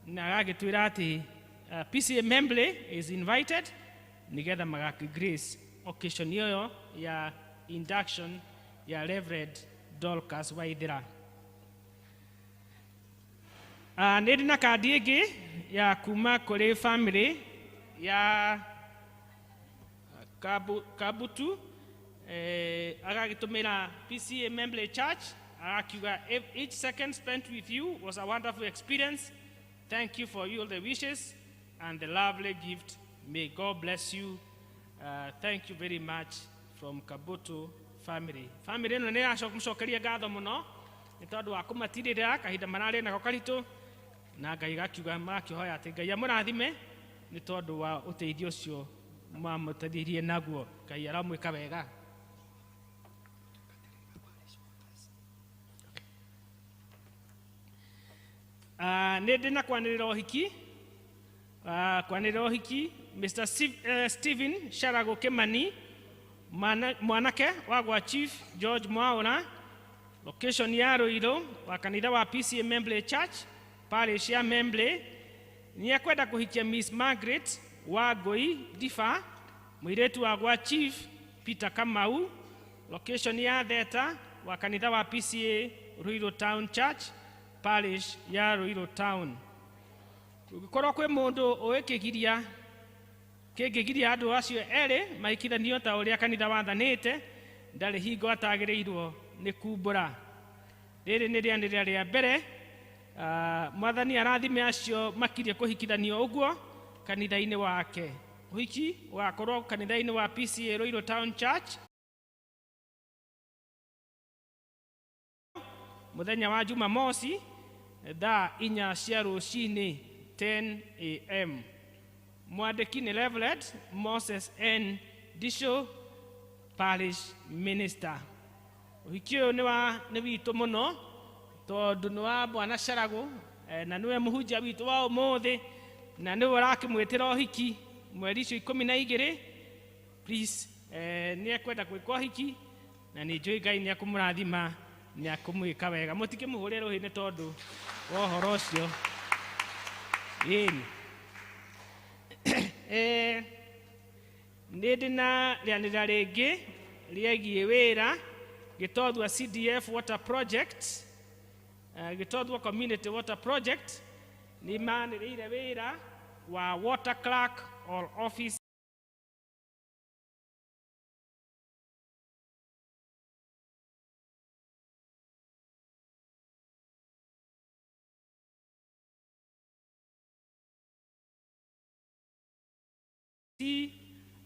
na agagĩtwĩra atĩ PCEA Membley is invited nigetha magakĩgrace occasion ĩyo ya induction ya Reverend Dorcas Waithira. Nĩ ndĩ na kandi ĩngĩ ya kuma kũrĩ family ya Kabutu, agagĩtũmĩra PCEA Membley Church, agakiuga each second spent with you was a wonderful experience. Thank you for all the wishes and the lovely gift. May God bless you. Thank you very much from Kabutu family. Family ĩno nĩ ĩracokeria ngatho mũno nĩ tondũ wa kũmatirĩrĩra kahinda mararĩ nako karitũ, na Ngai gakiuga makĩhoya atĩ Ngai amũrathime nĩ tondũ wa ũteithio ũcio mamũteithirie naguo. Ngai aramwĩka wega. Nĩ ndĩ na kwanĩrĩra ũhiki Mr. Stephen Sharago Kimani, mwanake wagwa Chief George Mwaura, location ya Ruiru, wa kanitha wa PCEA Membley Church parish ya Membley. Nĩ akwenda kũhikia Miss Margaret Wangui Difa, mũirĩtu wagwa Chief Peter Kamau, location ya Theta, wa kanitha wa PCEA Ruiru Town Church parish ya Ruiru Town. Gũkorwo kwĩ mũndũ ũĩkĩgiria kĩngĩgiria andũ acio erĩ mahikithanio ta ũrĩa kanitha wathanĩte, ndarĩ hingo atagĩrĩirwo nĩ kumbũra. Rĩrĩ nĩ rĩanĩrĩra rĩa mbere mwathani arathime acio makirie kũhikithanio ũguo kanitha-inĩ wake. Ũhiki ũgakorwo kanitha-inĩ wa PCEA Ruiru Town Church mũthenya wa Jumamosi thaa 4 cia rũcinĩ 10 AM. Mwandĩki nĩ Reverend Moses N. Disho, Parish Minister. Ũhiki ũyũ nĩ witũ mũno tondũ nĩ wa Bwana Sharago, na nĩwe mũhunjia witũ wa ũmũthĩ, na nĩwe ũrakĩmwĩtĩra ũhiki mweri icio 12. Please, nĩ ekwenda gwĩka ũhiki na nĩ njũĩ Ngai nĩ akũmũrathima, nĩ akũmwĩka wega. Mũtikĩmũhũrĩre rũhĩ nĩ tondũ wa ũhoro ũcio. Nĩ ndĩ na rĩanĩrĩra rĩngĩ rĩgiĩ wĩra gĩtothua CDF Water Project, gĩtothua Community Water Project nĩ manĩrĩire wĩra wa water clerk or office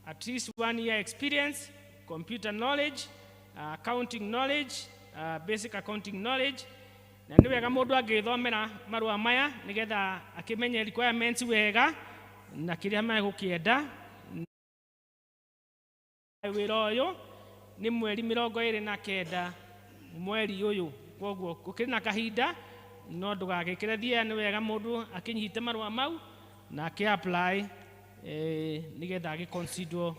at least 1 year experience, computer knowledge, accounting knowledge, basic accounting knowledge. Na nĩ wega mũndũ angĩthomera marũa maya nĩgetha akĩmenye requirements wega na kĩrĩa megũkĩenda. Wĩra ũyũ nĩ mweri 29 mweri ũyũ, koguo gũkĩrĩ na kahinda, no ndũgagĩkĩre thia. Nĩ wega mũndũ akĩnyite marũa mau na akĩ-apply nigetha agĩconsider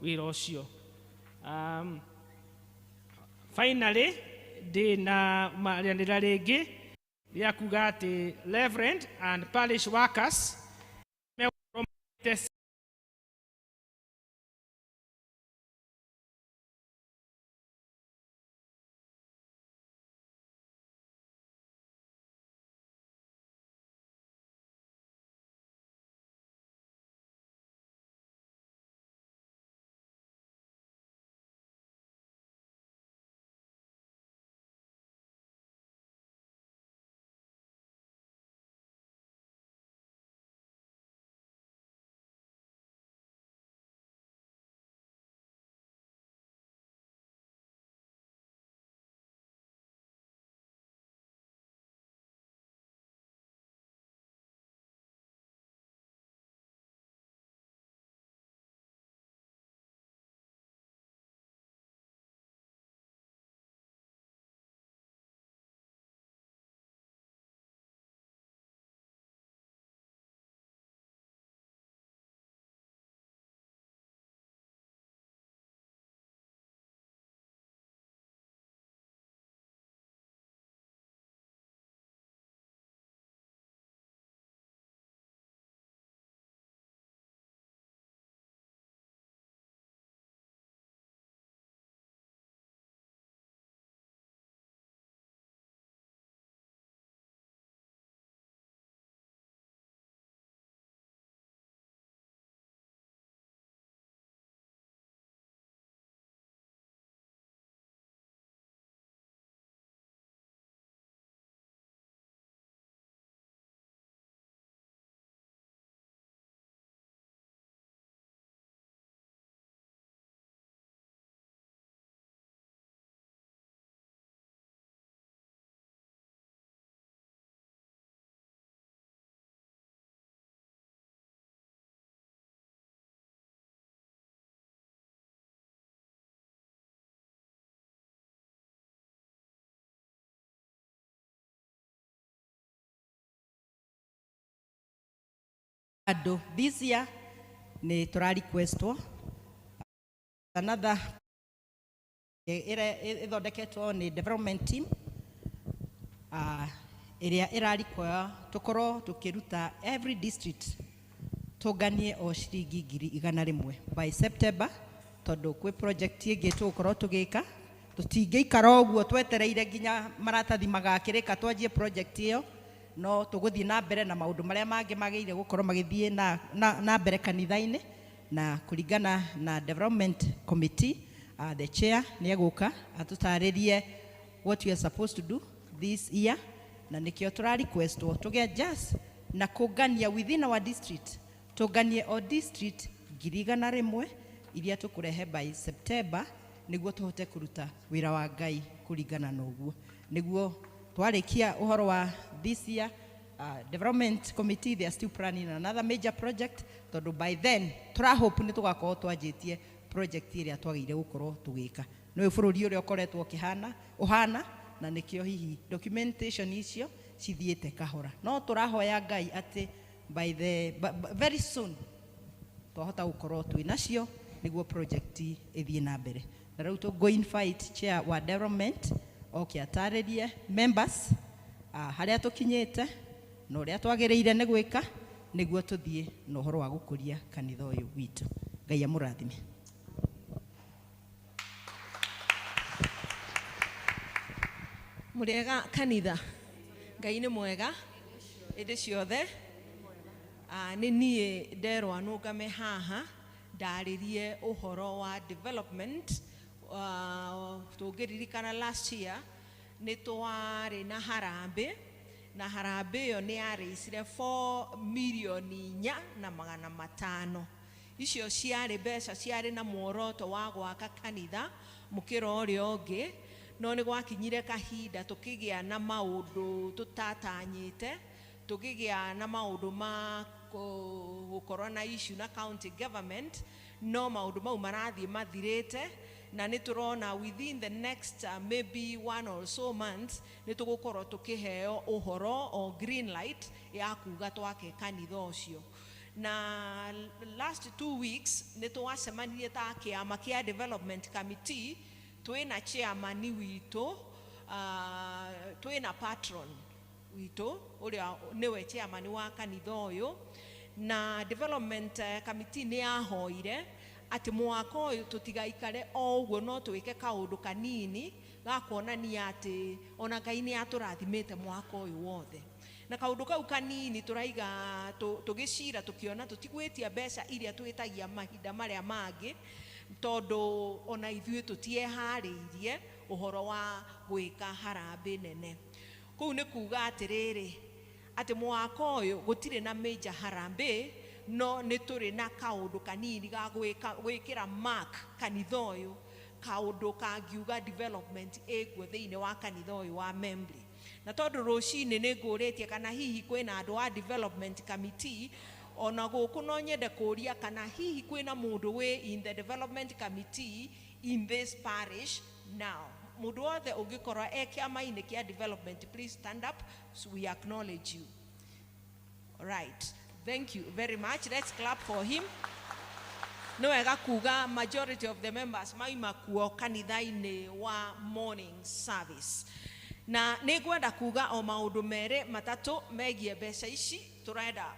wĩra ũcio. Finally, ndĩ na rĩanĩrĩra rĩngĩ rĩa kuga atĩ Reverend and parish workers Ado, this year ni tura requestwo another ithondeketwo ni development team area irarikwa tukoro tukiruta every district tuganie o shiringi 100,000 by September, tondu kwi project ingi tukoro tugika tutingeikara uguo twetereire nginya maratathi magakirika twanjie project iyo, no tuguthii na mbere na maundu maria mangi magiire gukorwo magithii na mbere kanitha-ini, na kuringana na development committee the chair ni eguka atutaririe what we are supposed to do this year, na nikio tura request tuge just na kugania within our district, tuganie o district 100,000 iria tukurehe by September, niguo tuhote kuruta wira wa Ngai kuringana na uguo. Niguo twarikia uhoro wa this year development committee, they are still planning another major project, tondu by then tura hope ni tugakorwo twanjitie project iria twagire gukorwo tugika. No bururi uria ukoretwo kihana uhana, na nikio hihi documentation icio cithiete kahora, no turahoya Ngai ati by the very soon twahota gukorwo twinacio niguo project ithie na mbere. Na riu tu go invite chair wa development ataririe members haria tukinyite no uria twagiriire ni gwika niguo tuthie na uhoro wa gukuria kanitha uyu witu. Ngai amurathime. Muriega kanitha, Ngai ni mwega indi ciothe. Ni nie nderwa nungame haha ndaririe uhoro wa development. Tugiririkana last year ni twari na harambe, na harambe yo ni yareisire 4,400,000. Icio ciari mbeca ciari na muoroto wa gwaka kanitha mukiro urio ungi, no ni gwakinyire kahinda tukigia na maundu tutatanyite, tukigia na maundu ma gukorwo na issue na county government, no maundu mau marathie mathirite, na ni turona within the next maybe 1 or so months ni tugukorwo tukiheo uhoro o green light ya kuga twake kanitha ucio. Na last 2 weeks ni twacemanirie ta kiama kia development committee, twina chairman witu, twina patron witu uria niwe chairman wa kanitha uyu, na development committee ni ahoire ati mwaka uyu tutigaikare o uguo, no twike kaundu kanini ga kuonania ati ona Ngai ni aturathimite mwaka uyu wothe. Na kaundu kau kanini turaiga tugicira tukiona tutigwitia mbeca iria twitagia mahinda maria mangi, tondu ona ithuĩ tutiehariirie uhoro wa gwika harambe nene. Kuu ni kuga atiriri ati mwaka uyu gutire na major harambe, no ni turi na kaundu kanini ga gwikira mark kanitha uyu, kaundu kangiuga development iguo thiini wa kanitha uyu wa Membley. Na tondu rucini ni nguritie kana hihi kwina andu wa development committee, ona guku no nyende kuria kana hihi kwina mundu we in the development committee in this parish now. Mundu wothe ungikorwo kiama-ini kia development, please stand up so we acknowledge you. All right, thank you very much. Let's clap for him. No wega kuga majority of the members maima kuo kanitha-ini wa morning service. Na nigwenda kuga o maundu mere matatu megie mbeca ici turenda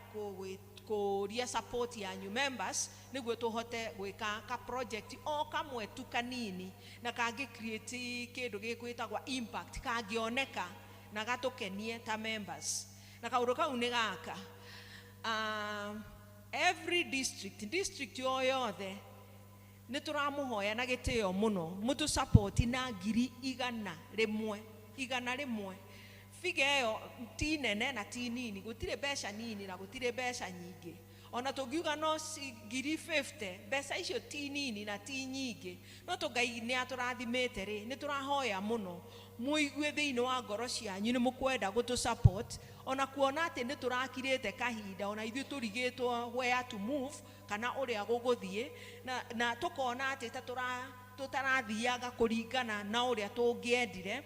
kuria support ya new members niguo tuhote gwika ka project o kamwe tu kanini na kangi create kindu gigwitagwa impact, kangioneka na gatukenie ta members. Na kaundu kau ni gaka, every district yo yothe ni turamuhoya na gitio muno mutu support na 100,000. Figure yo ti nene na ti nini, gutire mbeca nini na gutire mbeca nyingi. Ona tugiuga no 50,000, mbeca icio ti nini na ti nyingi, no Ngai ni aturathimite ri ni turahoya muno muigue thiini wa ngoro cianyu ni mukwenda gutu support, ona kuona ati ni turakirite kahinda, ona ithu turigitwo where to move kana uria guguthie, na tukona ati tutarathiaga kuringana na uria tungiendire.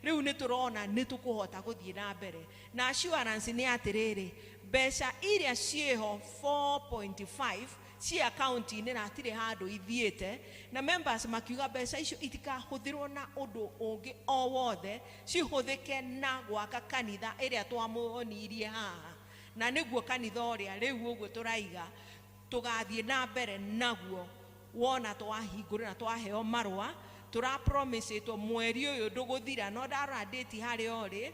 Riu ni turona ni tukuhota guthie na mbere, na assurance ni atiriri mbeca iria cieho 4.5 ci account ine na atire handu ithiete na members makiuga mbeca icio itikahuthirwo na undu ungi o wothe cihuthike na gwaka kanitha iria twamuonirie haha na niguo kanitha uria riu uguo turaiga tugathie na mbere naguo wona twahingura na twaheo marwa tura promise to mweri uyu nduguthira no ndara date hari ori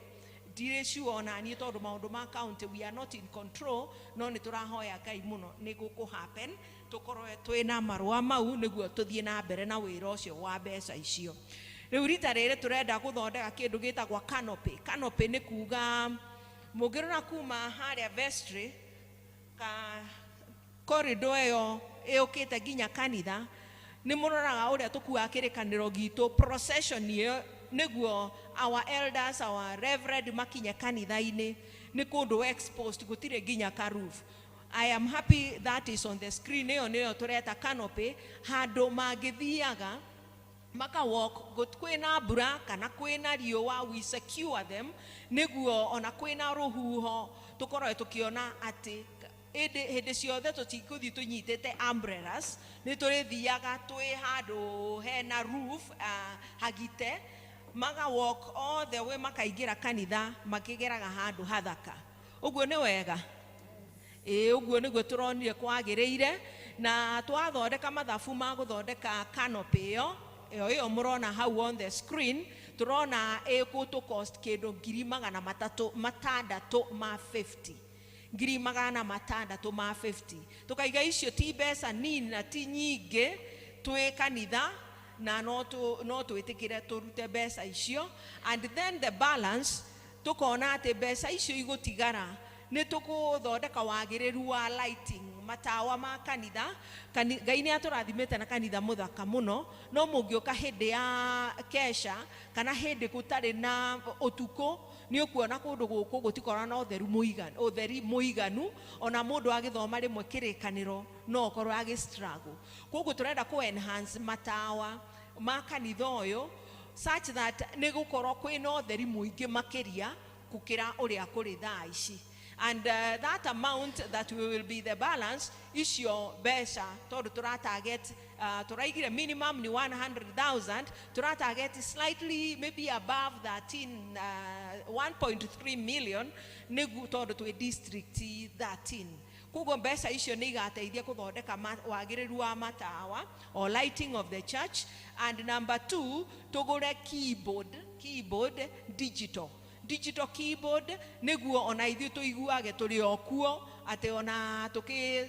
dire ciona ni tondu maundu ma county we are not in control no ni turahoya Ngai muno ni guku happen tukorwe twina marwa mau niguo tuthie na mbere na wira ucio wa mbeca icio riu rita riri turenda guthondeka kindu gitagwa canopy ni kuga mugirona kuma haria vestry ka corridor yo eukite ginya kanitha ni muroraga uria tukua kirikaniro gitu procession yo niguo our elders our reverend makinya kanitha-ini ni kundu exposed gutire ginya ka roof. I am happy that is on the screen niyo tureta canopy handu mangithiaga maka walk kwina mbura kana kwina riua we secure them niguo ona kwina ruhuho tukorwe tukiona ati hindi ciothe tutikuthi tunyitete umbrellas ni turithiaga twi handu hena roof hagite maga walk all the way makaigira kanitha makigeraga handu hathaka uguo ni wega uguo niguo turonire kwagiriire na twathondeka mathabu ma guthondeka canopy iyo murona hau on the screen turona ekuto cost kindu 350 350 tukaiga icio ti mbeca nini na ti nyingi twi kanitha na no twitikire turute mbeca icio and then the balance tukona ati mbeca icio igutigara ni tukuthondeka wagiriru wa lighting matawa ma kanitha Ngai ni aturathimite na kanitha muthaka muno no mungioka hindi ya kesha kana hindi gutari na utuko ni ukuona kundu guku gutikora na utheri muiganu ona mundu agithoma rimwe kirikaniro no okorwo agi struggle koguo turenda ku enhance matawa ma kanitha uyu such that ni gukorwo kwina utheri muingi makiria kukira uria kuri thaa ici. And that amount that will be the balance is your besa. Todu target turaigire minimum ni 100,000. Target slightly maybe above 1.3 million. Negu todu to a district 13. Kugo besa isyo nigate idia kuthondeka wagiriru wa matawa or lighting of the church. And number 2, tugure keyboard digital keyboard niguo ona ithu tuiguage turi okuo ate ona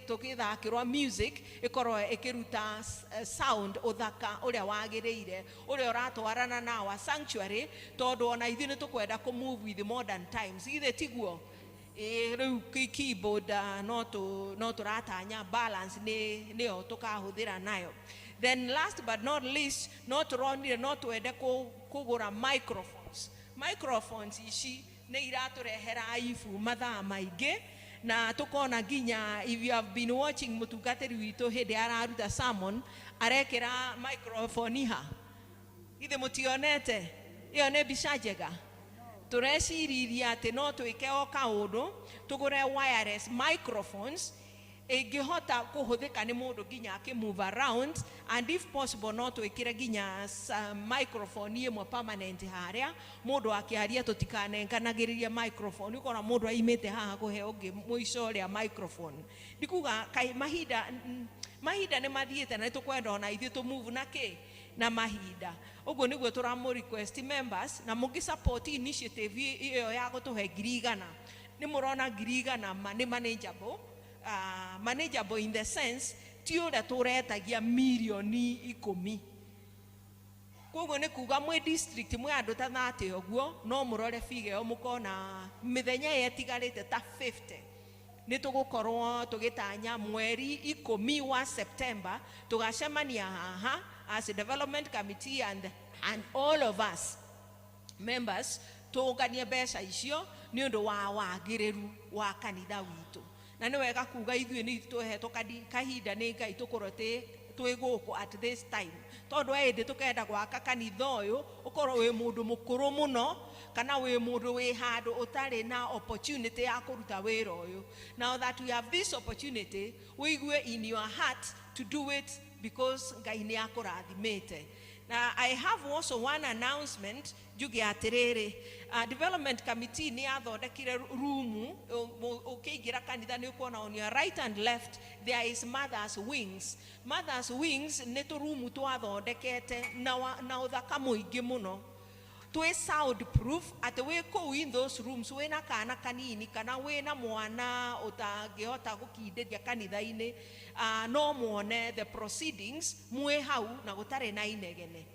tukithakirwa music ikorwo ikiruta sound uthaka uria wagiriire uria uratwarana na wa sanctuary tondu ona ithu ni tukwenda ku move with modern times ithe tiguo riu keyboard no turatanya balance ni o tukahuthira nayo. Then last but not least no turonire no twende kugura microphones ici ne iraturehera aifu mathaa maingi na tukona ginya if you have been watching mutungatiri witu hindi araruta sermon arekera microphone iha ithe mutionete iyo ne bica njega tureciriria ati no twike o kaundu tugure wireless microphones egihota kuhuthika ni mundu ginya aki move around and if possible no twikire ginya microphone imwe permanent haria mundu akiaria tutikanenganagiriria microphone ukona mundu aimite haha kuhe ungi muico ria microphone ndikuga kai mahinda ni mathiete na tukwenda ona ithu tu move na mahinda uguo niguo turamu request members na mungi support initiative iyo ya gutuhe 100,000 ni murona 100,000 ni manageable in the sense tio da turetagia milioni 10 koguo ni kuga mwe district mwe andu ta 30 oguo no murore fige o mukona mithenya yetigarite ta 50 ni tugukorwo tugitanya mweri 10 wa September tugacemania haha as a development committee and all of us members tunganie mbeca icio ni undu wa wagiriru wa kanitha witu na ni wega kuga ithuĩ ni tuhetwo kahinda ni Ngai twĩ gũkũ at this time tondu ende tukenda gwaka kanitha ũyũ ũkorwo wĩ mũndũ mũkũrũ mũno kana wĩ mũndũ wĩ handũ ũtarĩ na opportunity ya kũruta wĩra ũyũ. Now that we have this opportunity, wĩigue in your heart to do it because Ngai nĩ akũrathimĩte. Now I have also one announcement juge atiriri. Development committee ni athondekire room ukiingira kanitha ni ukuona on your right and left there is mother's wings. Mother's wings ni tu room twathondekete na uthaka muingi muno. Twe soundproof ati we ko in those rooms we na kana kanini kana we na mwana utangihota gukinderia kanitha-ini no muone the proceedings mwe hau na gutare na inegene.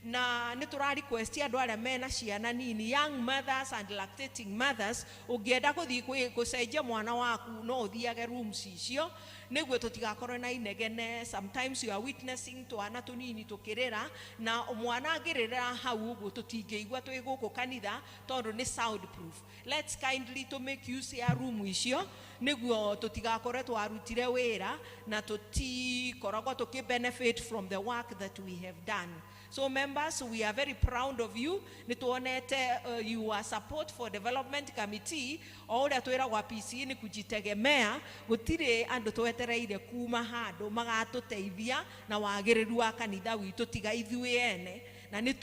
Na nitura request andu aria mena ciana nini, young mothers and lactating mothers, ungienda guthii gucenjia mwana waku no uthiage rooms icio niguo tutigakorwo na inegene. Sometimes you are witnessing twana tunini tukirira na mwana angirira hau uguo tutingeigua twi guku kanitha tondu ni soundproof. Let's kindly to make use ya room icio niguo tutigakorwo twarutire wira na tutikoragwo tuki benefit from the work that we have done. So members, we are very proud of you. Nituonete your support for development committee. Oria twira wa PCEA ni kujitegemea. Gutire andu twetereire kuma handu magatuteithia na wagiriru wa kanitha witu tiga ithuĩ ene. Na ni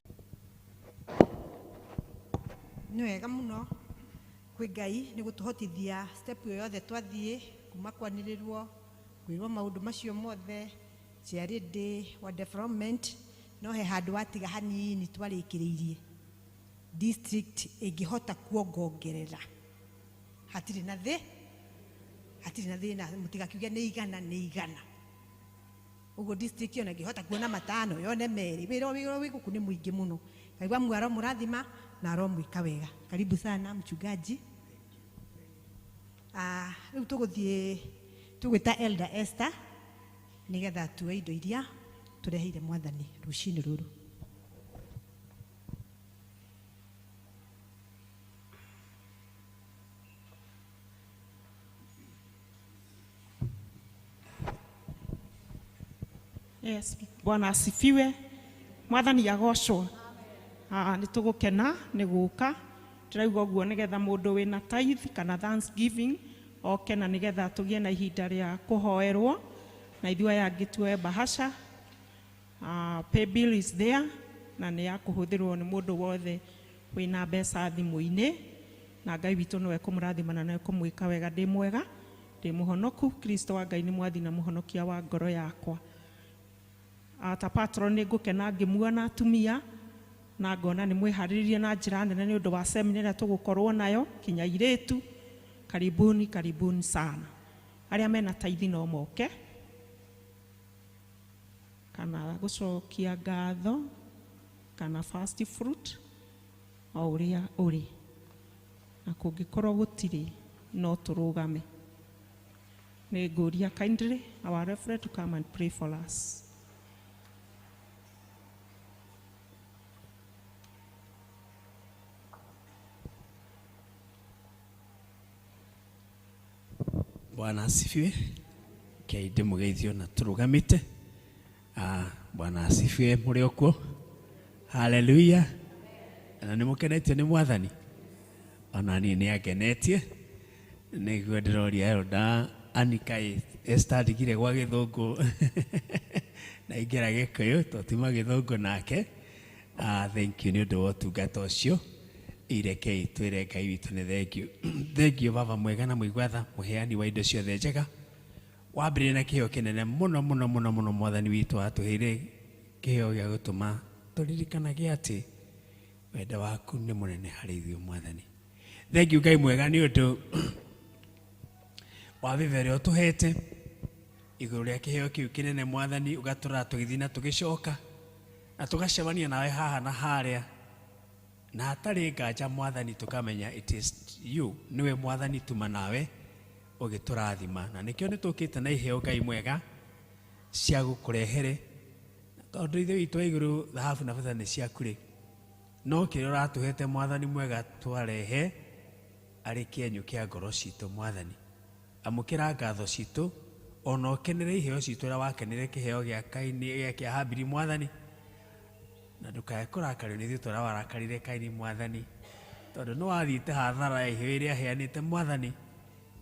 wega muno kwi Ngai ni gutuhotithia step yo yothe twathie kuma kwanirirwo kwirwo maundu macio mothe ciari ndi wa development no he handu watiga hanini twarikiriirie district ingihota kuongongerera hatiri na thina mutigakiuge ni igana ugo district yo ngihota kuona matano yone meri wiro wiguku ni muingi muno. Kaigwa mwaro murathima na romwika wega. Karibu sana mchungaji. Riu tuguthie tugwita Elder Esther nigetha tuwe indo iria tureheire mwathani rucini ruru. Yes, Bwana asifiwe. Mwathani agocwo. Nitugukena ni guka turauga guo nigetha mundu wina tithe kana thanksgiving okena nigetha tugie na ihinda ria kuhoerwo na ithua yangi tuwe bahasha. Pay bill is there na ni ya kuhuthirwo ni mundu wothe wina mbeca thimu-ini na Ngai witu no ekumurathima na no ekumwika wega. Ndi mwega ndi muhonoku. Kristo wa Ngai ni mwathi na muhonokia wa ngoro yakwa. Ta patron ni ngukena ngimuona atumia na ngona ni mwiharirie na njira nene ni undu wa seminar ria tugukorwo nayo kinya iritu. Karibuni sana. Aria mena tithe no moke kana gucokia ngatho kana first fruit o uria uri na kungikorwo gutiri no turugame. Ni nguria kindly our referee to come and pray for us. Bwana asifiwe. Kaide mugeithio na turugamite. Bwana asifiwe muri okuo. Hallelujah. Na nimukenetio ni mwathani. Ona ni akenetie. Niguo ndiroria Elder Anikai Esther digire gwa githungu na ingira Gikuyu totima githungu nake. Thank you ni undu wa utungata ucio. Irekei twire Ngai witu ni thank you. Thank you baba mwega na mwigwatha muheani wa indo ciothe njega. Wambire na kiheo kinene muno mwathani witu atuheire kiheo gia gutuma turirikanagie ati wenda waku ni munene hari ithuĩ mwathani. Thank you Ngai mwega ni undu wa vivere utuhete iguru ria kiheo kiu kinene mwathani ugatura tugithina tugicoka na tugacemania nawe haha na haria na hatari nganja mwathani tukamenya it is you niwe mwathani tuma nawe ugiturathima na nikio nitukite na iheo Ngai mwega cia gukurehere tondu ithuĩ witũ wa iguru thahabu na betha ni ciakuri no kĩrĩa ũratuhete mwathani mwega twarehe arĩ kĩenyũ kĩa ngoro citũ mwathani. Amũkĩra ngatho citũ ona ukenere iheo citu ria wakenere kiheo gia Kaini kia Habili mwathani na ndukae kurakario ni thitu ria warakarire Kaini mwathani tondu no wathiite hathara ya iheo iria heanite mwathani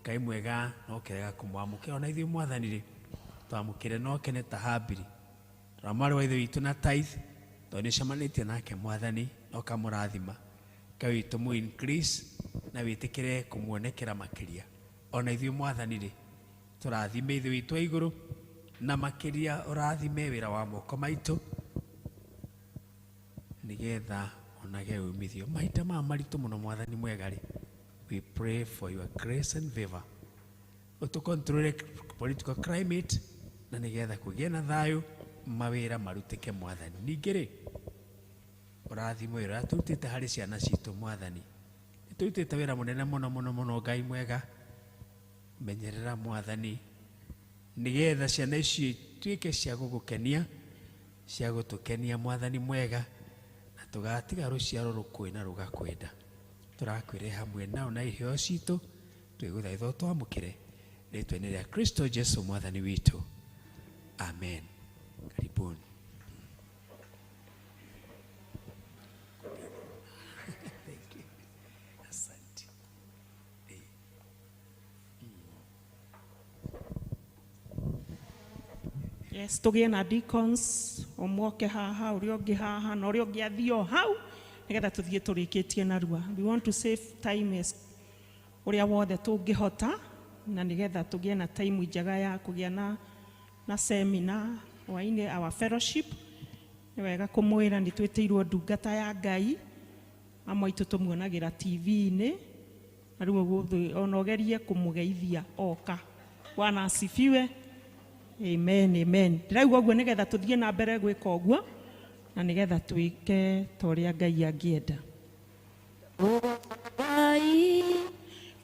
Ngai mwega no kirega kumwamukira ona ithuĩ mwathani ri twamukire no kene ta Habili ramari wa ithuĩ witũ na tithe tondu nicemanitie nake mwathani no kamũrathima Ngai witũ mu increase na wĩtĩkĩre kũmuonekera makĩria ona ithuĩ mwathani ri tũrathime ithuĩ witũ wa igũrũ na makĩria ũrathime wĩra wa moko maitũ nĩgetha onage umithio maita maya maritũ mũno mwathani mwega ri we pray for your grace and favor utukontrole political climate na nĩgetha kũgĩe na thayũ mawĩra marutĩke mwathani ningĩ ri ũrathimo wĩra turutĩte harĩ ciana citũ mwathani nĩtũrutĩte wĩra mũnene mũno mũno mũno Ngai mwega menyerera mwathani nĩgetha ciana icio ituĩke cia gũgũkenia cia gũtũkenia mwathani mwega na tũgatiga rũciaro rũkũĩ na rũgakwenda tũrakwĩre hamwe nao na iheo citũ twĩgũthaitha twamũkĩre rĩtwa-inĩ rĩa Kristo Jesu mwathani witũ amen. Karibuni. Yes, tugie na deacons omwoke haha uria ungi haha na uria ungi athio hau nigetha tuthie turikitie narua. We want to save time as uria wothe tungihota na nigetha tugie na time njega ya kugia na seminar waine our fellowship ni wega kumwira ni twitiirwo ndungata ya Ngai amwe itu tumuonagira TV-ini na riu onogerie kumugeithia oka. Bwana asifiwe. Amen, amen. Ndiraigua ũguo nigetha tuthie na mbere gwika ũguo na nigetha twike toria Ngai angienda.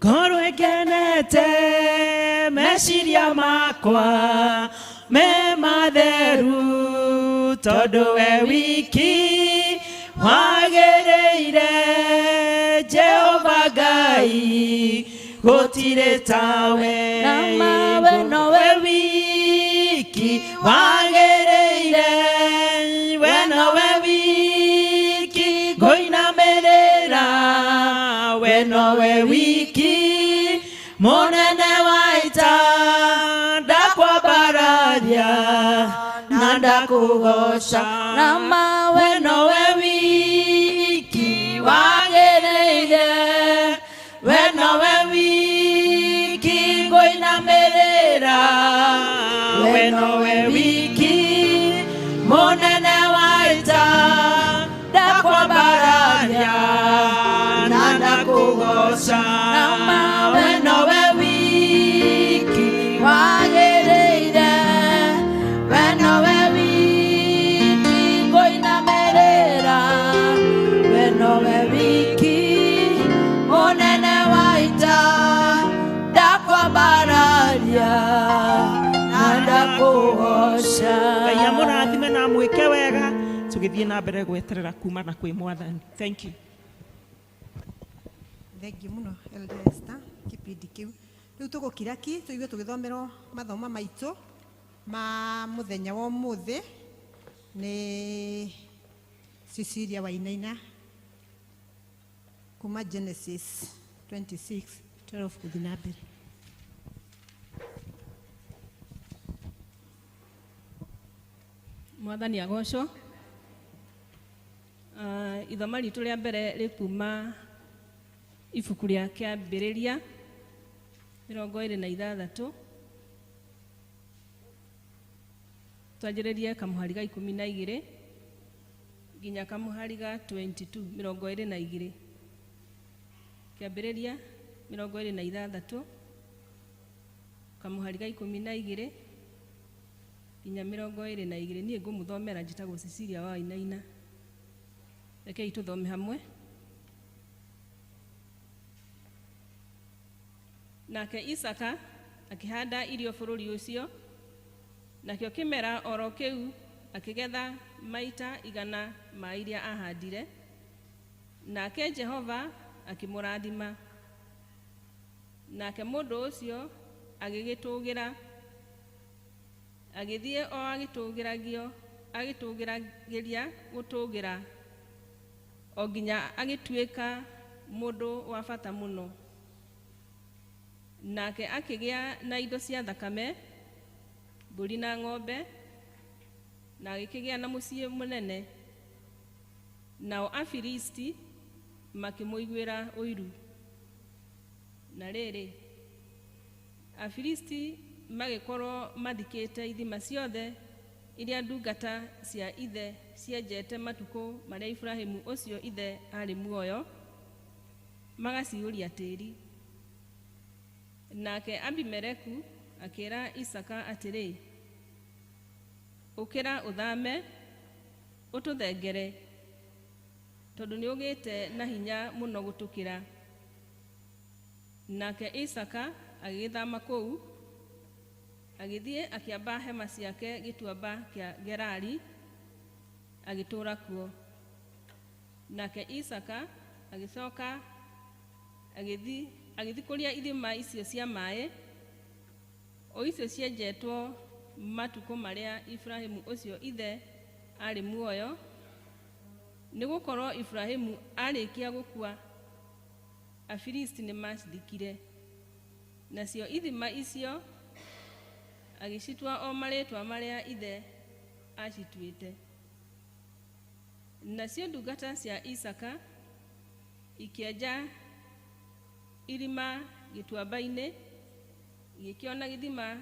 Korwo ngenete meciria makwa me matheru tondu we wiki wagĩrĩire Jehova Ngai gũtirĩ tawe na mawe nowe wiki wagĩrĩire we nowe wiki ngũinamĩrĩra we nowe wiki mũnene wa ita ndakwambararia na ndakũgoca na mawe nowe wiki wagĩrĩire we nowe wiki ngũinamĩrĩra we nowe wiki mũnene wa ita ndakwambararia na ndakũgoca na mawe nowe wiki wagĩrĩire we nowe wiki ngũinamĩrĩra we nowe wiki mũnene wa ita ndakwambararia na ndakũgoca. Ngai amũrathime na mwĩke wega tũgĩthiĩ na mbere gweterera kuma na kwĩ mwathani. Thank you. Thank you muno Elder Esther kipindi kiu. Riu tugukira ki tuigue tugithomerwo mathoma maitũ ma muthenya wa ũmũthĩ ni Cecilia Wainaina kuma Genesis 26:12 kuthi na mbere. Mwathani agocwo. Ithoma ritũ rĩa mbere rĩkuma ibuku rĩa Kĩambĩrĩria 26 twanjĩrĩrie kamũhari ga 12 nginya kamũhari ga 22. Kĩambĩrĩria 26 kamũhari ga 12 nginya 22. Niĩ ngũmũthomera njĩtagwo Cecilia Wainaina. Rekei tũthome hamwe. Nake Isaka akĩhanda irio bũrũri ũcio, nakĩo kĩmera oro kĩu akĩgetha maita 100 ma iria ahandire, nake Jehova akĩmũrathima. Nake mũndũ ũcio agĩgĩtũgĩra agithie o agitugiragiria gutugira o nginya agituika mundu wa bata muno. Nake akigia na indo cia thakame, mburi na ng'ombe, na agikigia na muciĩ munene. Nao Afilisti makimuiguira uiru. Na rĩrĩ, Afilisti magikorwo mathikĩte ithima ciothe iria ndungata cia ithe cienjete matuko marĩa Ibrahimu ũcio ithe arĩ muoyo, magaciũria tĩri. Nake Abimeleku akĩra Isaka atĩrĩ, ũkĩra ũthame ũtũthengere, tondũ nĩ ũgĩte na hinya mũno gũtũkĩra. Nake Isaka agĩthama kũu, agĩthiĩ akĩamba hema ciake gĩtuamba kĩa Gerari, agĩtũũra kuo. Nake Isaka agĩcoka agĩthikũria ithima icio cia maĩ, o icio cienjetwo matuko marĩa Ibrahimu ũcio ithe arĩ muoyo, nĩgũkorwo Ibrahimu arĩkia gũkua, Afilisti nĩ macithikire. Nacio ithima icio agĩcitua o marĩtwa marĩa ithe acituĩte. Nacio ndungata cia Isaka ikĩenja irima gĩtuamba-inĩ, igĩkĩona gĩthima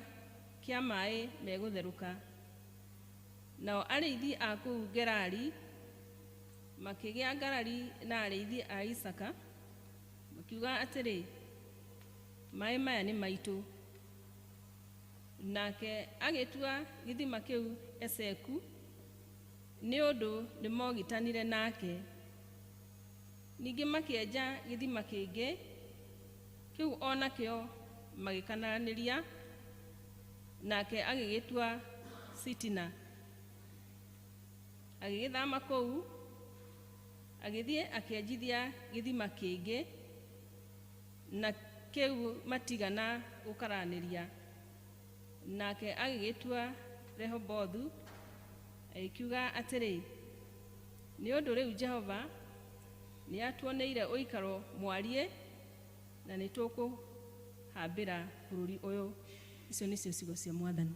kĩa maĩ megũtherũka. Nao arĩithi a kũu Gerari makĩgĩa ngarari na arĩithi a Isaka, makiuga atĩrĩ, maĩ maya nĩ maitũ. Nake agĩtua gĩthima kĩu Eseku, nĩ ũndũ nĩmogitanire nake. Ningĩ makĩenja gĩthima kĩngĩ, kĩu onakĩo magĩkananĩria, nake agĩgĩtua Sitina. Agĩgĩthama kũu, agĩthiĩ akĩenjithia gĩthima kĩngĩ, na kĩu matigana gũkaranĩria. Nake agĩgĩtua Rehobothu, agĩkiuga atĩrĩ, nĩ ũndũ rĩu Jehova nĩ atuoneire ũikaro mwariĩ, na nĩ tũkũhambĩra bũrũri ũyũ. Icio nĩcio ciugo cia Mwathani.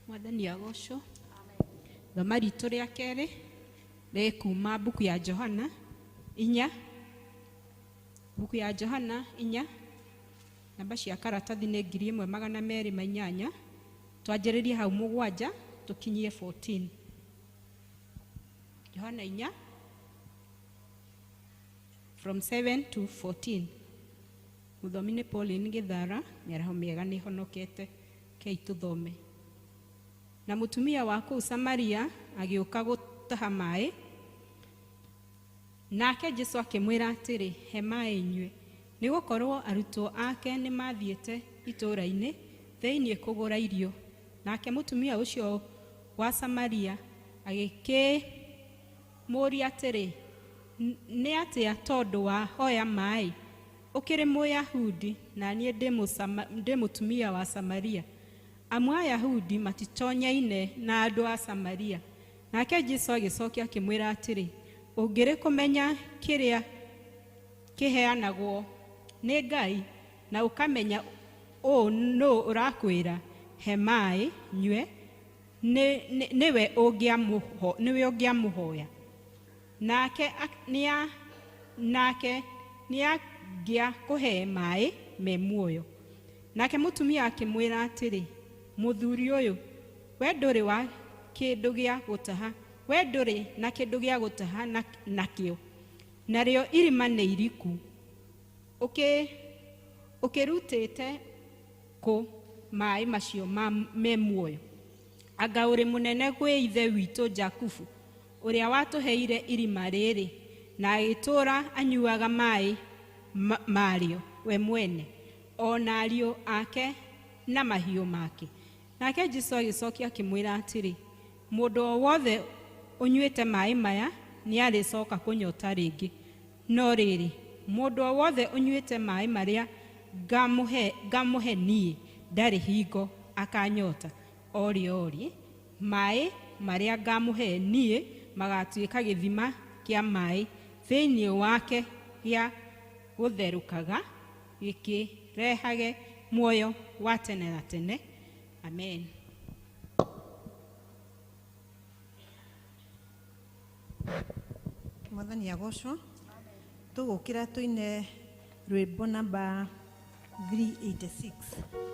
Mwathani agocwo. Thoma ritũ rĩa kerĩ rĩ kuma mbuku ya Johana 4. Mbuku ya Johana 4, namba cia karatathi nĩ 1208. Twanjĩrĩrie hau 7 tũkinyie 14. Johana 4 from 7 to 14. Mũthomi nĩ Pauline Gĩthara, mĩaraho mĩega nĩ honokete, kei tũthome. Na mũtumia wa kũu Samaria agĩũka gũtaha maĩ, nake Jesũ akĩmwĩra atĩrĩ, he maĩ inyue, nĩgũkorwo arutwo ake nĩ mathiĩte itũũra-inĩ thĩinĩ kũgũra irio. Nake mũtumia ũcio wa Samaria agĩkĩmũũria atĩrĩ, nĩ atĩa tondũ wa hoya maĩ ũkĩrĩ Mũyahudi na niĩ ndĩ mũtumia wa Samaria? Amwe a Ayahudi matitonyaine na andũ a Samaria. Nake Jesũ agĩcokia akĩmwĩra atĩrĩ, ũngĩrĩ kũmenya kĩrĩa kĩheanagwo nĩ Ngai na ũkamenya nũũ ũrakwĩra he maĩ nyue, niwe ũngĩamũhoya. Nake nĩangĩa kũhe maĩ me muoyo. Nake mũtumia akĩmwĩra atĩrĩ, mũthuri ũyũ, we ndũrĩ wa kĩndũ gĩa gũtaha, we ndũrĩ na kĩndũ gĩa gũtaha nakĩo, narĩo irima nĩ iriku. Ũkĩrutĩte kũ maĩ macio me muoyo? Anga ũrĩ mũnene gwĩ ithe witũ Jakubu, ũrĩa watũheire irima rĩrĩ, na agĩtũũra anyuaga maĩ marĩo we mwene, o na ariũ ake na mahiũ make. Nake Jesu agĩcokia akĩmwĩra atĩrĩ, mũndũ o wothe ũnyuĩte maĩ maya nĩ arĩcoka kũnyota rĩngĩ, no rĩrĩ mũndũ o wothe ũnyuĩte maĩ marĩa ngamũhe niĩ ndarĩ hingo akanyota ori maĩ marĩa ngamũhe niĩ magatuĩka gĩthima kĩa maĩ thĩinĩ wake gĩa gũtherũkaga gĩkĩrehage muoyo wa tene na tene. Amen. Mwathani agocwo. Tũgũkĩra tũine rwĩmbo namba 386.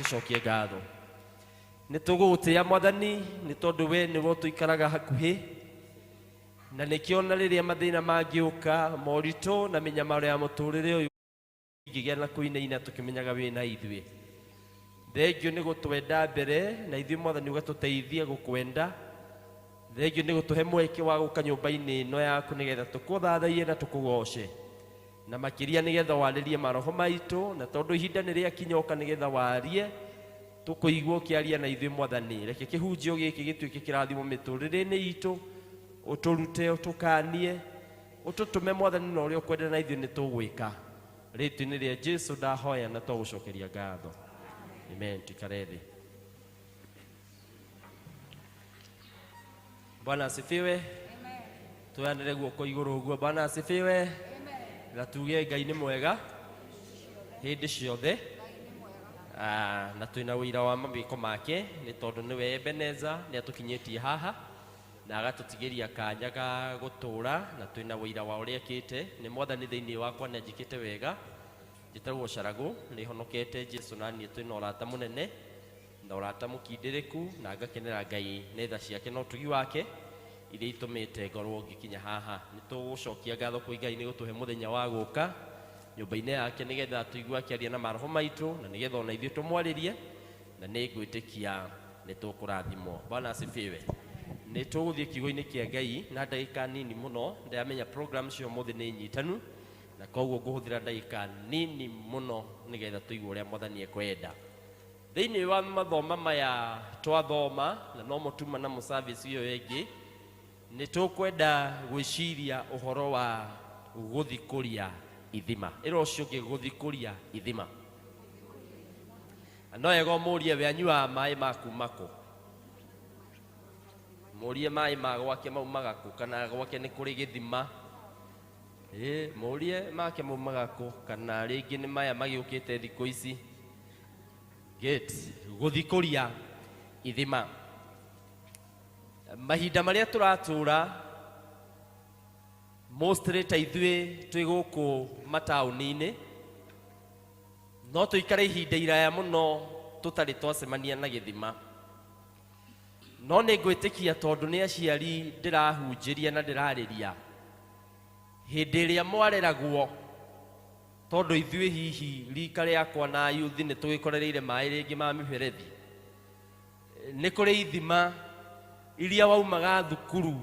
tucokie ngatho nĩ tũgũgũtĩĩa Mwathani nĩ tondũ we nĩwe tũikaraga hakuhĩ na nĩkĩo na rĩrĩa mathĩna mangĩũka moritũ na mĩnyamaro ya mũtũrĩre ũyũ ingĩgĩa na kũinaina tũkĩmenyaga wĩ na ithuĩ. Thengio nĩ gũtwenda mbere na ithuĩ Mwathani ũgatũteithia gũkwenda. Thengio nĩ gũtũhe mweke wa gũka nyũmba-inĩ ĩno yaku nĩgetha tũkũthathaiye na tũkũgoce na makĩria nĩgetha warĩrie maroho maitũ, na tondũ ihinda nĩ rĩakinyoka nĩgetha warie tũkũigua ũkĩaria na ithuĩ Mwathani. Reke kĩhunjio gĩkĩ gĩtuĩke kĩrathimo mĩtũrĩre-inĩ itũ, ũtũrute ũtũkanie ũtũtũme Mwathani na ũrĩa ũkwenda na ithuĩ nĩ tũgwĩka. Rĩtwa-inĩ rĩa Jesũ ndahoya na twagũcokeria ngatho. Amen. Tukare thĩ. Bwana asifiwe. Tuanire guoko iguru guo. Bwana asifiwe. Na tuge Ngai nĩ mwega hĩndĩ ciothe. Na twina wĩra wa mabiko make nĩ tondũ nĩwe Ebeneza nĩ atukinyĩtie haha na agatũtigĩria kanya ga gũtũũra na twina wĩra wa ũrĩa ekĩte. Nĩ Mwathani thĩinĩ wakwa nĩ anjĩkĩte wega, njĩtagwo Caragũ, nĩ honokete Jesũ na niĩ twĩna ũrata mũnene na ũrata mũkindĩrĩku na ngakenera Ngai nĩ tha ciake na ũtugi wake iria itũmĩte ngorwo ngĩkinya haha. Nĩ tũgũcokia ngatho kwĩ Ngai nĩ gũtũhe mũthenya wa gũũka nyũmba-inĩ yake nĩgetha tũigue akĩaria na maroho maitũ na nĩgetha ona ithuĩ tũmwarĩrie na nĩ ngwĩtĩkia nĩ tũkũrathimwo. Bwana asifiwe. Nĩ tũgũthiĩ kiugo-inĩ kĩa Ngai na ndagĩka nini mũno. Ndĩramenya program cio mũthĩ nĩ nyitanu na koguo ngũhũthĩra ndagĩka nini mũno nĩgetha tũigue ũrĩa Mwathani ekwenda. Thĩinĩ wa mathoma maya twathoma na no mũtuma na mũservice ĩyo ĩngĩ nĩ tũkwenda gwĩciria ũhoro wa Guthikuria Ithima. Ĩro ũcio ũngĩ Guthikuria Ithima. No ego mũrie we anyua maĩ maku mako. Mũrie maĩ ma gwake maumaga kũ kana gwake nĩ kũrĩ gĩthima. Mũrie make maumaga kũ kana rĩngĩ nĩ maya magĩũkĩte thikũ ici. Guthikuria Ithima. Mahinda marĩa tũratũũra mostly ta ithuĩ twĩ gũkũ mataũni-inĩ no tũikare ihinda iraya mũno tũtarĩ twacemania na gĩthima. No nĩ ngwĩtĩkia tondũ nĩ aciari ndĩrahunjĩria na ndĩrarĩria hĩndĩ ĩrĩa mwareragwo, tondũ ithuĩ hihi rika rĩakwa na youth nĩ tũgĩkorereire maĩ rĩngĩ ma mĩberethi. Nĩ kũrĩ ithima iria waumaga thukuru